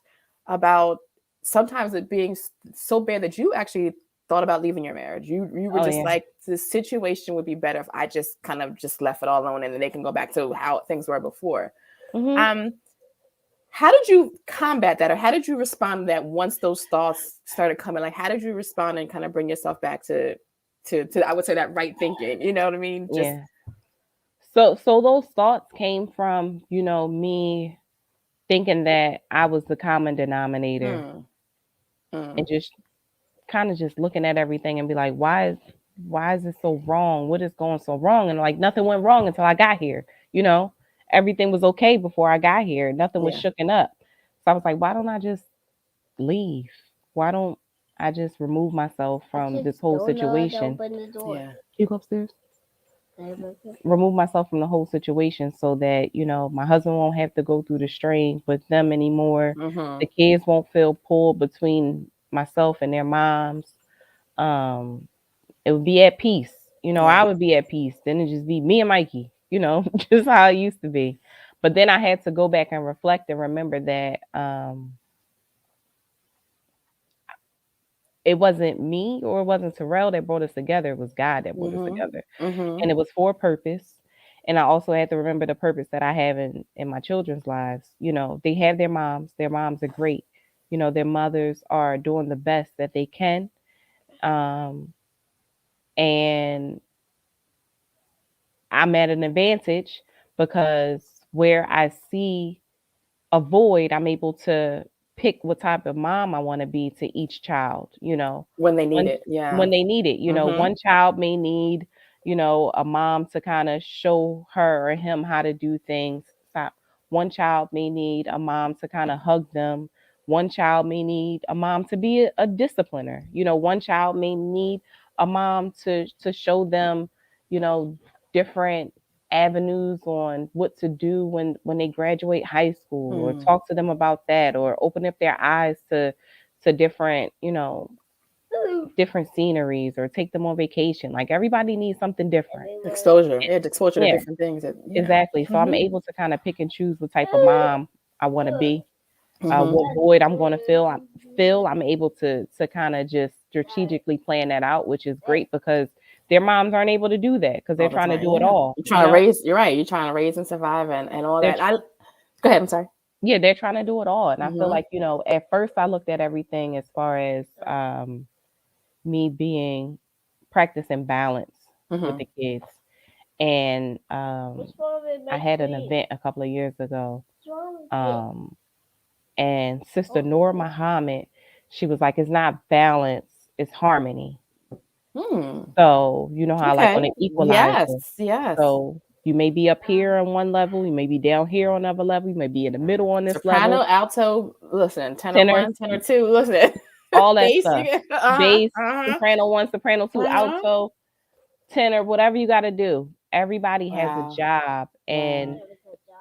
about sometimes it being so bad that you actually thought about leaving your marriage. You were like, the situation would be better if I just kind of just left it all alone, and then they can go back to how things were before. How did you combat that, or how did you respond to that once those thoughts started coming? Like, how did you respond and kind of bring yourself back to I would say that right thinking? You know what I mean? Yeah. So those thoughts came from, me thinking that I was the common denominator, and just kind of just looking at everything and be like, why is it so wrong? What is going so wrong? And like, nothing went wrong until I got here. Everything was okay before I got here. Nothing was shooken up. So I was like, why don't I just leave? Why don't I just remove myself from this whole situation? You go upstairs. Remove myself from the whole situation, so that my husband won't have to go through the strain with them anymore. The kids won't feel pulled between myself and their moms. It would be at peace. I would be at peace. Then it'd just be me and Mikey. Just how it used to be. But then I had to go back and reflect and remember that it wasn't me or it wasn't Terrell that brought us together. It was God that brought us together. And it was for a purpose. And I also had to remember the purpose that I have in my children's lives. They have their moms. Their moms are great. Their mothers are doing the best that they can. And I'm at an advantage because where I see a void, I'm able to pick what type of mom I want to be to each child, when they need it. Yeah. When they need it. One child may need, a mom to kind of show her or him how to do things. One child may need a mom to kind of hug them. One child may need a mom to be a discipliner. One child may need a mom to show them, different avenues on what to do when they graduate high school, or talk to them about that, or open up their eyes to different, different sceneries, or take them on vacation. Like, everybody needs something different. Exposure. Exposure to different things. Exactly. So I'm able to kind of pick and choose what type of mom I want to be. What void I'm going to fill. I'm able to kind of just strategically plan that out, which is great, because their moms aren't able to do that because they're trying to do it all. You're trying to raise. You're right. You're trying to raise and survive and all that. Go ahead. I'm sorry. Yeah, they're trying to do it all, and I feel like at first I looked at everything as far as me being practicing balance with the kids, and I had an event a couple of years ago. And Sister Noor Muhammad, she was like, it's not balance, it's harmony. So you know how like on Okay. an Yes. equalizer. Yes. So you may be up here on one level, you may be down here on another level, you may be in the middle on this Soprano, level. alto, listen, tenor Tenor, 1, tenor 2, listen. all that Bass, stuff. Bass, soprano 1, soprano 2, alto, tenor, whatever you got to do. Everybody has a Wow. job, and Wow.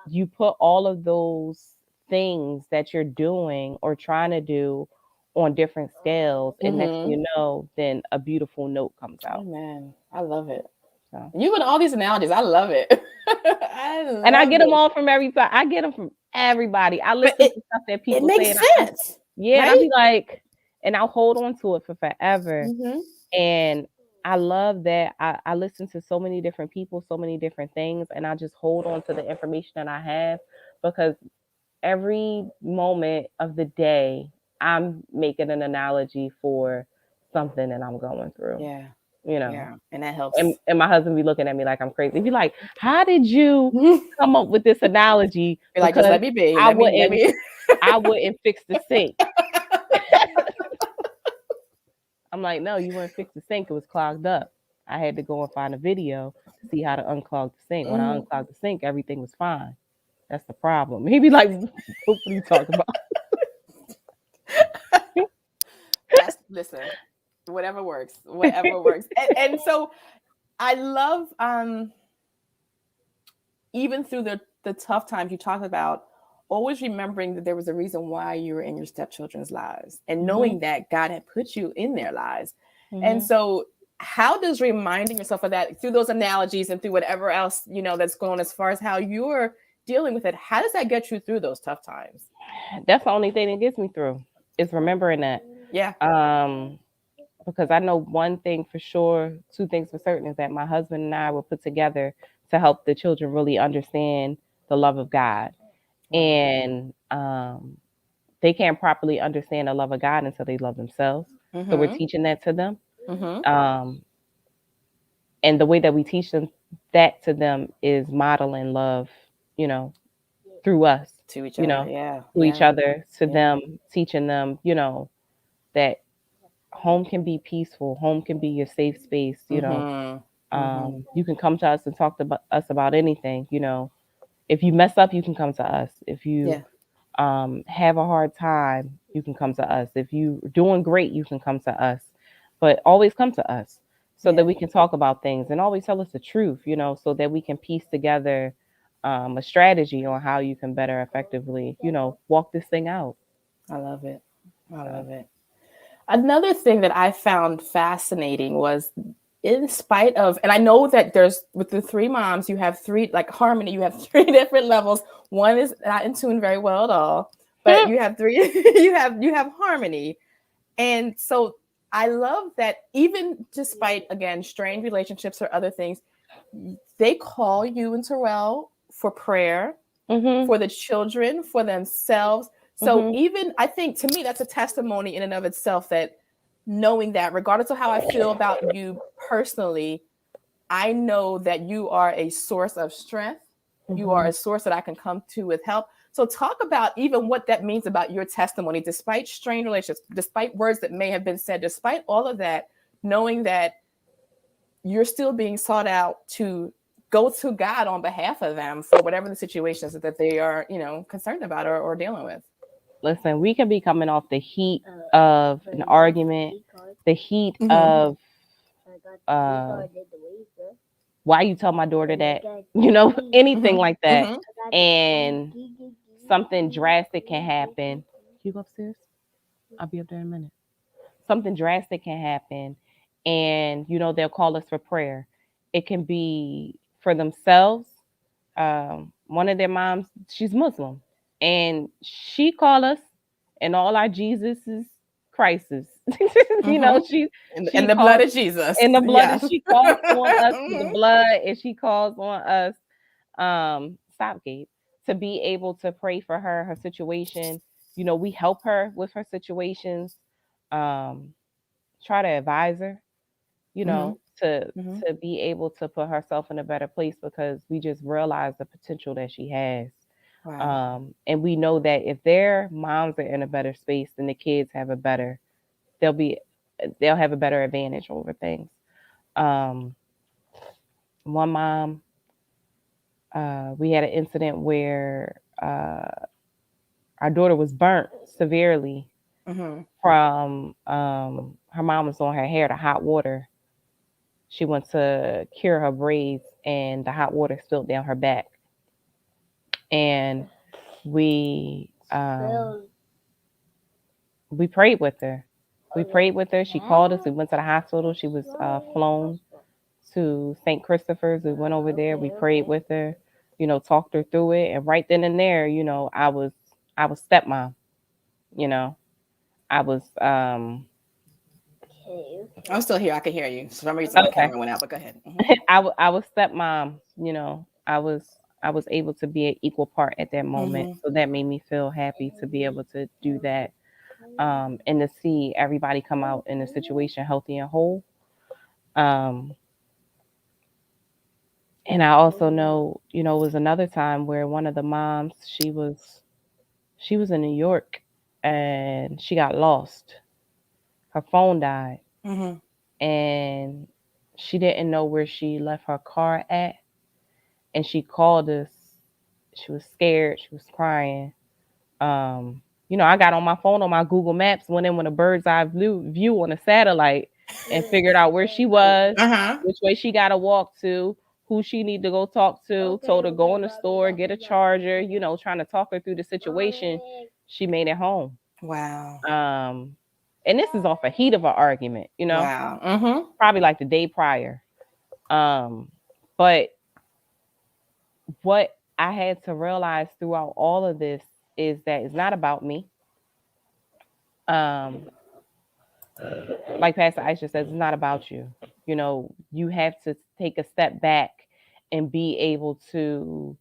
you put all of those things that you're doing or trying to do on different scales, and next thing you know, then a beautiful note comes out. Amen. I love it. So. You and all these analogies, I love it. And I get them all from everybody. I get them from everybody. I listen to stuff that people it say. makes sense. Yeah, right? and I'll be like, and I'll hold on to it for forever. And I love that I listen to so many different people, so many different things, and I just hold on to the information that I have, because every moment of the day I'm making an analogy for something that I'm going through. Yeah. You know. Yeah. And that helps. And my husband be looking at me like I'm crazy. He'd be like, how did you come up with this analogy? You're like, just let me be. I wouldn't fix the sink. I'm like, no, you wouldn't fix the sink. It was clogged up. I had to go and find a video to see how to unclog the sink. When I unclogged the sink, everything was fine. That's the problem. He'd be like, what are you talking about? Listen, whatever works. And so I love even through the tough times you talk about, always remembering that there was a reason why you were in your stepchildren's lives, and knowing that God had put you in their lives. And so how does reminding yourself of that through those analogies and through whatever else, that's going as far as how you're dealing with it, how does that get you through those tough times? That's the only thing that gets me through, is remembering that. Yeah. Because I know one thing for sure, two things for certain, is that my husband and I were put together to help the children really understand the love of God. And they can't properly understand the love of God until they love themselves. So we're teaching that to them. And the way that we teach them that to them is modeling love, through us. To each other, to each other, to them, teaching them, that home can be peaceful. Home can be your safe space, you can come to us and talk to us about anything, If you mess up, you can come to us. If you have a hard time, you can come to us. If you're doing great, you can come to us. But always come to us so that we can talk about things, and always tell us the truth, so that we can piece together a strategy on how you can better effectively, walk this thing out. I love it. Another thing that I found fascinating was, in spite of, and I know that there's, with the three moms, you have three, like harmony, you have three different levels. One is not in tune very well at all, but you have three, you have harmony. And so I love that, even despite, again, strained relationships or other things, they call you and Terrell for prayer, for the children, for themselves. So even, I think, to me, that's a testimony in and of itself, that knowing that regardless of how I feel about you personally, I know that you are a source of strength. You are a source that I can come to with help. So talk about even what that means about your testimony, despite strained relationships, despite words that may have been said, despite all of that, knowing that you're still being sought out to go to God on behalf of them for whatever the situations that they are, concerned about or dealing with. Listen, we can be coming off the heat of an argument, the heat of why you tell my daughter that, anything like that. And something drastic can happen. You go upstairs? I'll be up there in a minute. Something drastic can happen, and they'll call us for prayer. It can be for themselves. One of their moms, she's Muslim, and she called us, and all our Jesus's crisis. She in the blood of Jesus. In the blood, she calls on us with the blood, and she calls on us, Stopgate, to be able to pray for her situation. We help her with her situations, try to advise her, to be able to put herself in a better place, because we just realize the potential that she has. Wow. And we know that if their moms are in a better space, then the kids have a better, they'll have a better advantage over things. Um, one mom, we had an incident where our daughter was burnt severely from her mom was throwing her hair to hot water. She went to cure her braids, and the hot water spilled down her back. And we we prayed with her. We prayed with her. She called us. We went to the hospital. She was flown to St. Christopher's. We went over there. We prayed with her. Talked her through it. And right then and there, I was stepmom. I was I'm still here. I can hear you. For some reason, my camera went out, but go ahead. I was stepmom. I was able to be an equal part at that moment. So that made me feel happy to be able to do that. And to see everybody come out in the situation healthy and whole. And I also know, it was another time where one of the moms, she was in New York and she got lost. Her phone died. And she didn't know where she left her car at. And she called us. She was scared. She was crying. I got on my phone on my Google Maps, went in with a bird's eye view on a satellite and figured out where she was, which way she got to walk to, who she need to go talk to, told her go in the store, get a charger, trying to talk her through the situation. She made it home. Wow. And this is off a heat of an argument, Wow. Probably like the day prior. But what I had to realize throughout all of this is that it's not about me. Like Pastor Aisha says, it's not about you. You have to take a step back and be able to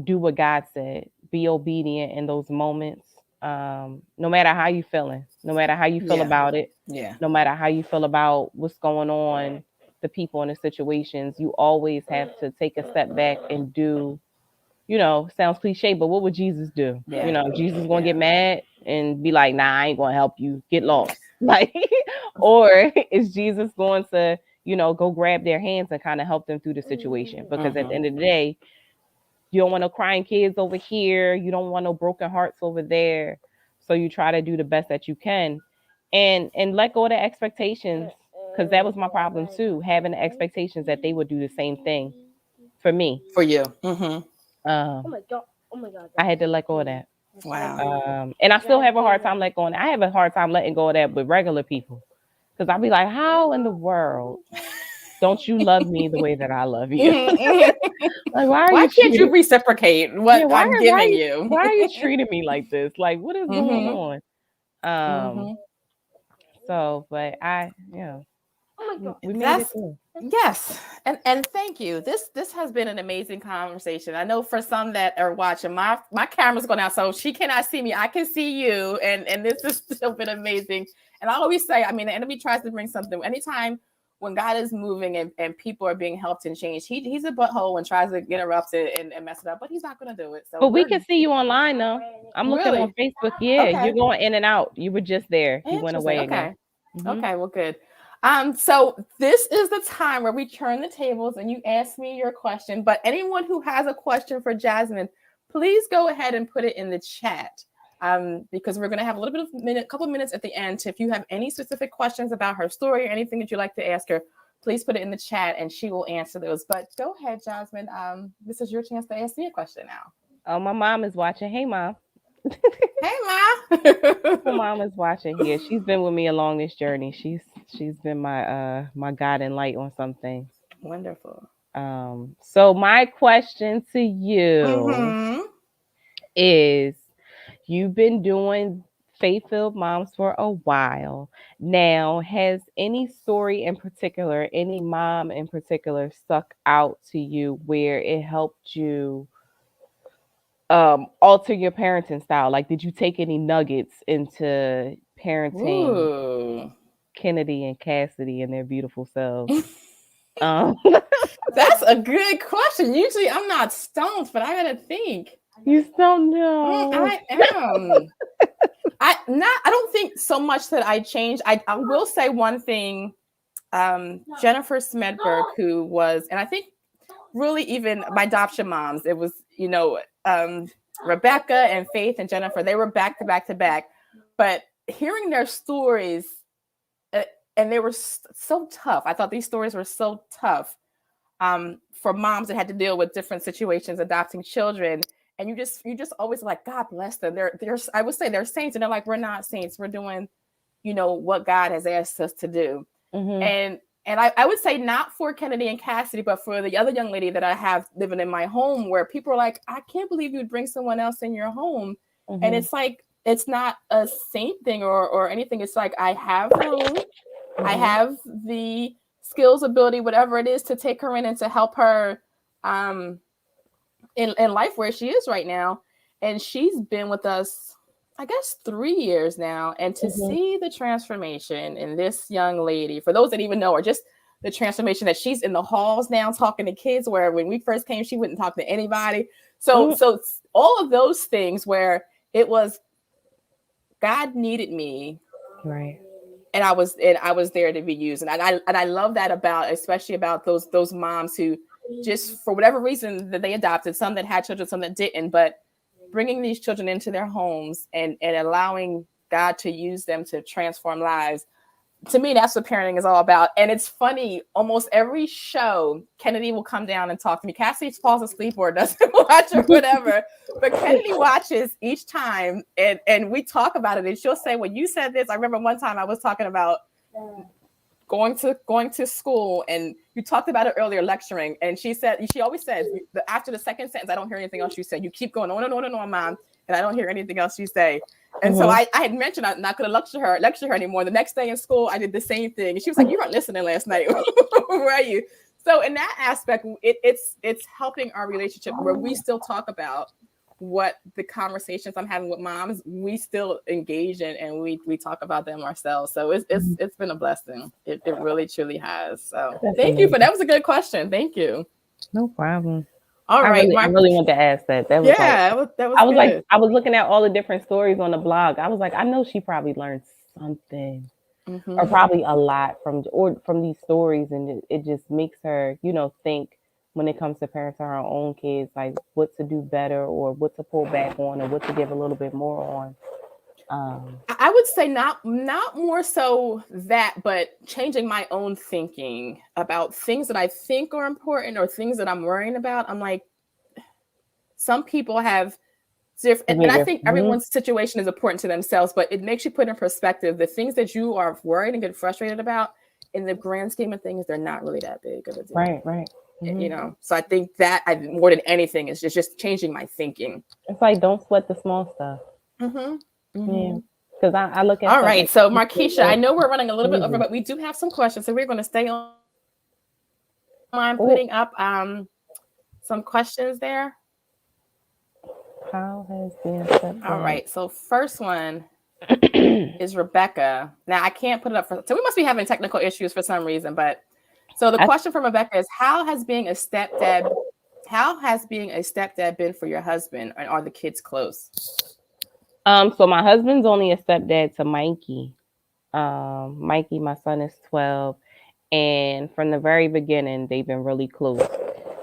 do what God said. Be obedient in those moments. No matter how you feeling, no matter how you feel about it, no matter how you feel about what's going on, the people in the situations, you always have to take a step back and do, sounds cliche, but what would Jesus do? Jesus gonna get mad and be like, nah, I ain't gonna help you, get lost. Like, or is Jesus going to, go grab their hands and kind of help them through the situation? Because at the end of the day, you don't want no crying kids over here. You don't want no broken hearts over there. So you try to do the best that you can and let go of the expectations. Because that was my problem too, having the expectations that they would do the same thing for me. For you. Oh my god. I had to let go of that. Wow. And I still have a hard time letting go of that. I have a hard time letting go of that with regular people. Because I'll be like, how in the world don't you love me the way that I love you? Like, why can't you reciprocate what I'm giving you? Why are you treating me like this? Like, what is going on? So, but we made it through. Yes, and thank you. This has been an amazing conversation. I know for some that are watching, my camera's going out, so she cannot see me. I can see you, and this has still been amazing. And I always say, I mean, the enemy tries to bring something. Anytime when God is moving and people are being helped and changed, he's a butthole and tries to interrupt it and mess it up, but he's not going to do it. So, but we can see you online though. I'm looking on Facebook. Yeah, you're going in and out. You were just there. You went away again. Okay, well, good. So this is the time where we turn the tables and you ask me your question. But anyone who has a question for Jasmine, please go ahead and put it in the chat. Because we're going to have a little bit of couple of minutes at the end. If you have any specific questions about her story or anything that you'd like to ask her, please put it in the chat and she will answer those. But go ahead, Jasmine. This is your chance to ask me a question now. Oh, my mom is watching. Hey, Mom. Hey, Mom. My mom is watching here. She's been with me along this journey. She's been my guide and light on some things. Wonderful. So my question to you is, you've been doing Faith-Filled Moms for a while now. Has any story in particular, any mom in particular, stuck out to you where it helped you alter your parenting style? Like, did you take any nuggets into parenting Kennedy and Cassidy and their beautiful selves? That's a good question. Usually I'm not stumped, but I gotta think. You still know. I am. I don't think so much that I changed. I will say one thing. Jennifer Smedberg, who was, and I think really even my adoption moms, it was, Rebecca and Faith and Jennifer, they were back to back to back. But hearing their stories, and they were so tough. I thought these stories were so tough for moms that had to deal with different situations, adopting children. And you just always like, God bless them. They're I would say they're saints, and they're like, we're not saints. We're doing, what God has asked us to do. Mm-hmm. And I would say not for Kennedy and Cassidy, but for the other young lady that I have living in my home, where people are like, I can't believe you'd bring someone else in your home. Mm-hmm. And it's like, it's not a saint thing or anything. It's like, I have room. Mm-hmm. I have the skills, ability, whatever it is, to take her in and to help her in life where she is right now. And she's been with us, I guess, 3 years now. And to see the transformation in this young lady, for those that even know her, just the transformation that she's in the halls now talking to kids, where when we first came, she wouldn't talk to anybody. So all of those things where it was God needed me. Right. And I was there to be used. And I love that especially about those moms who just, for whatever reason, that they adopted, some that had children, some that didn't, but bringing these children into their homes and allowing God to use them to transform lives. To me, that's what parenting is all about. And it's funny, almost every show, Kennedy will come down and talk to me. Cassie falls asleep or doesn't watch or whatever, but Kennedy watches each time, and we talk about it. And she'll say, well, you said this. I remember one time I was talking about going to school, and you talked about it earlier, lecturing, and she always says, after the second sentence, I don't hear anything else you say. You keep going on and on and on, Mom, and I don't hear anything else you say. And so I had mentioned I'm not going to lecture her anymore. The next day in school, I did the same thing, and she was like, you weren't listening last night. Where are you? So in that aspect, it's helping our relationship, where we still talk about what the conversations I'm having with moms, we still engage in, and we talk about them ourselves. So it's been a blessing. It really truly has. So thank you for that. Was a good question. Thank you. No problem. All right, I really wanted to ask that. That was that was I was good. like, I was looking at all the different stories on the blog. I was like, I know she probably learned something, or probably a lot from these stories, and it just makes her, think when it comes to parenting her own kids, like what to do better, or what to pull back on, or what to give a little bit more on. I would say not more so that, but changing my own thinking about things that I think are important or things that I'm worrying about. I'm like, some people have different, and I think everyone's situation is important to themselves, but it makes you put in perspective the things that you are worried and get frustrated about. In the grand scheme of things, they're not really that big of a deal. Right. So I think that more than anything is just changing my thinking. It's like, don't sweat the small stuff. Yeah. Because I look at. All right, like, so Markeisha, I know we're running a little bit over, but we do have some questions, so we're going to stay on. I'm putting up some questions there. How has been? All right, so first one is Rebecca. Now I can't put it up so we must be having technical issues for some reason, but so the question from Rebecca is, how has being a stepdad been for your husband, and are the kids close? So my husband's only a stepdad to Mikey. Mikey, my son, is 12, and from the very beginning, they've been really close.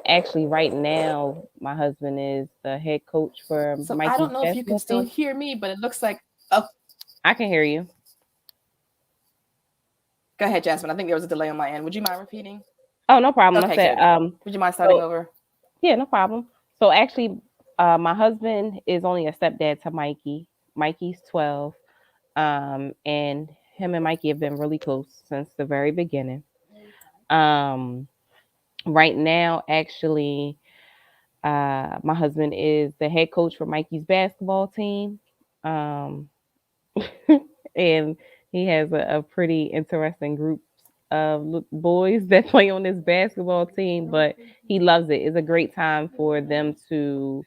Actually, right now, my husband is the head coach for Mikey's. I don't know if you can still hear me, but it looks like I can hear you. Go ahead, Jasmine. I think there was a delay on my end. Would you mind repeating? Oh, no problem. Okay, I said, would you mind starting over? Yeah, no problem. So actually, my husband is only a stepdad to Mikey. Mikey's 12, and him and Mikey have been really close since the very beginning. Right now, actually, my husband is the head coach for Mikey's basketball team, and he has a pretty interesting group of boys that play on this basketball team, but he loves it. It's a great time for them to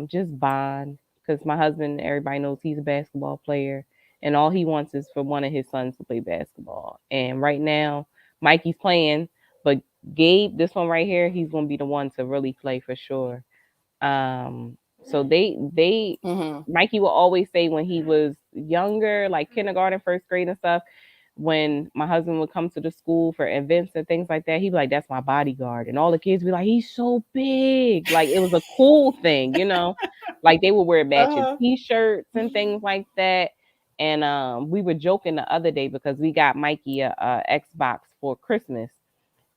just bond, because my husband, everybody knows he's a basketball player, and all he wants is for one of his sons to play basketball. And right now, Mikey's playing, but Gabe, this one right here, he's going to be the one to really play for sure. So they Mikey will always say when he was younger, like kindergarten, first grade and stuff, when my husband would come to the school for events and things like that, he'd be like, "That's my bodyguard," and all the kids would be like, "He's so big!" Like it was a cool thing, you know. Like they would wear matching T-shirts and things like that. And we were joking the other day because we got Mikey a Xbox for Christmas,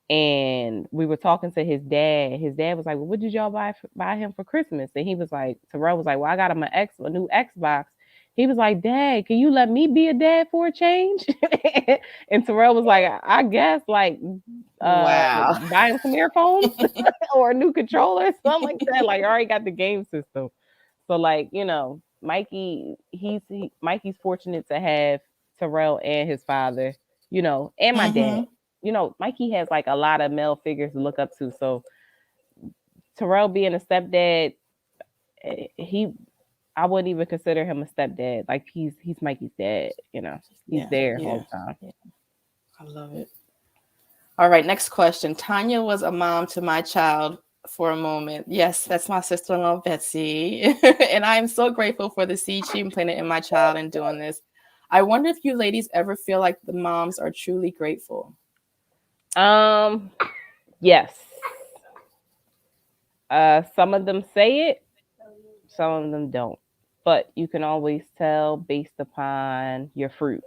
and we were talking to his dad. His dad was like, "Well, what did y'all buy him for Christmas?" And he was like, Terrell was like, "Well, I got him a new Xbox." He was like, "Dad, can you let me be a dad for a change?" And Terrell was like, "I guess, like, buy him some earphones or a new controller, or something like that. Like, I already got the game system." So, like, you know, Mikey's fortunate to have Terrell and his father, you know, and my dad. You know, Mikey has like a lot of male figures to look up to. So Terrell being a stepdad, I wouldn't even consider him a stepdad. Like he's Mikey's dad, you know. He's there all the time. Yeah. I love it. All right, next question. Tanya was a mom to my child for a moment. Yes, that's my sister-in-law, Betsy. And I am so grateful for the seed she planted in my child in doing this. I wonder if you ladies ever feel like the moms are truly grateful. Yes. Some of them say it, some of them don't. But you can always tell based upon your fruit.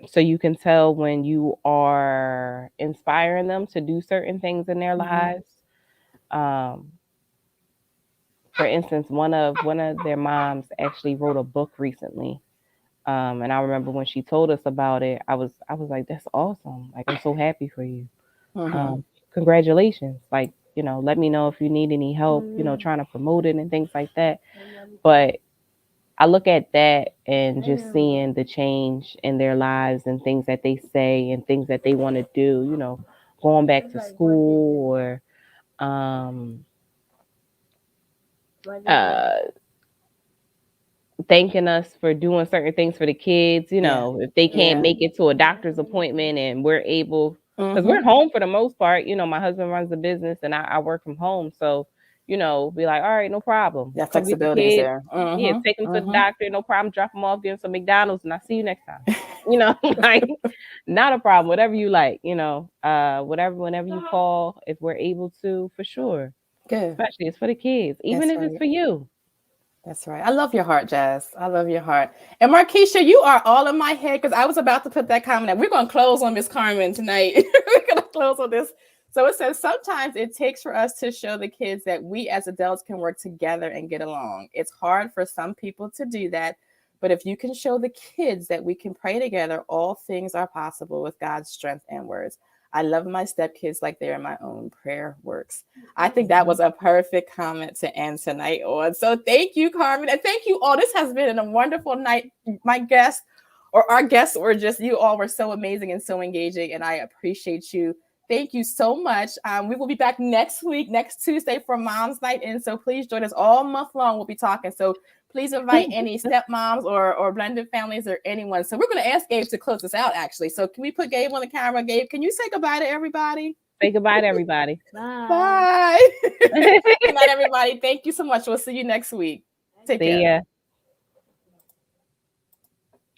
So you can tell when you are inspiring them to do certain things in their lives. For instance, one of their moms actually wrote a book recently. And I remember when she told us about it, I was like, "That's awesome. Like, I'm so happy for you. Congratulations. Like, you know, let me know if you need any help, you know, trying to promote it and things like that." But I look at that and just seeing the change in their lives and things that they say and things that they want to do, you know, going back to school or thanking us for doing certain things for the kids, you know, if they can't make it to a doctor's appointment and we're able, because we're home for the most part, you know, my husband runs the business and I work from home. So, you know, be like, "All right, no problem. That flexibility is there. Yeah, take them to the doctor, no problem. Drop them off, give them some McDonald's, and I'll see you next time." You know, like, not a problem. Whatever you like, you know, whenever you call, if we're able to, for sure. Good. Especially it's for the kids, even if it's for you. That's right. I love your heart, Jazz. I love your heart. And Markeisha, you are all in my head because I was about to put that comment out. We're going to close on Miss Carmen tonight. We're going to close on this. So it says, sometimes it takes for us to show the kids that we as adults can work together and get along. It's hard for some people to do that. But if you can show the kids that we can pray together, all things are possible with God's strength and words. I love my stepkids like they're my own. Prayer works. I think that was a perfect comment to end tonight on. So thank you, Carmen. And thank you all. This has been a wonderful night. My guests or our guests were just, you all were so amazing and so engaging. And I appreciate you. Thank you so much. We will be back next week, next Tuesday for Mom's Night. And so please join us all month long. We'll be talking. So please invite any stepmoms or blended families or anyone. So we're going to ask Gabe to close us out, actually. So can we put Gabe on the camera? Gabe, can you say goodbye to everybody? Say goodbye to everybody. Bye. Good night, everybody. Thank you so much. We'll see you next week. Take care. See ya.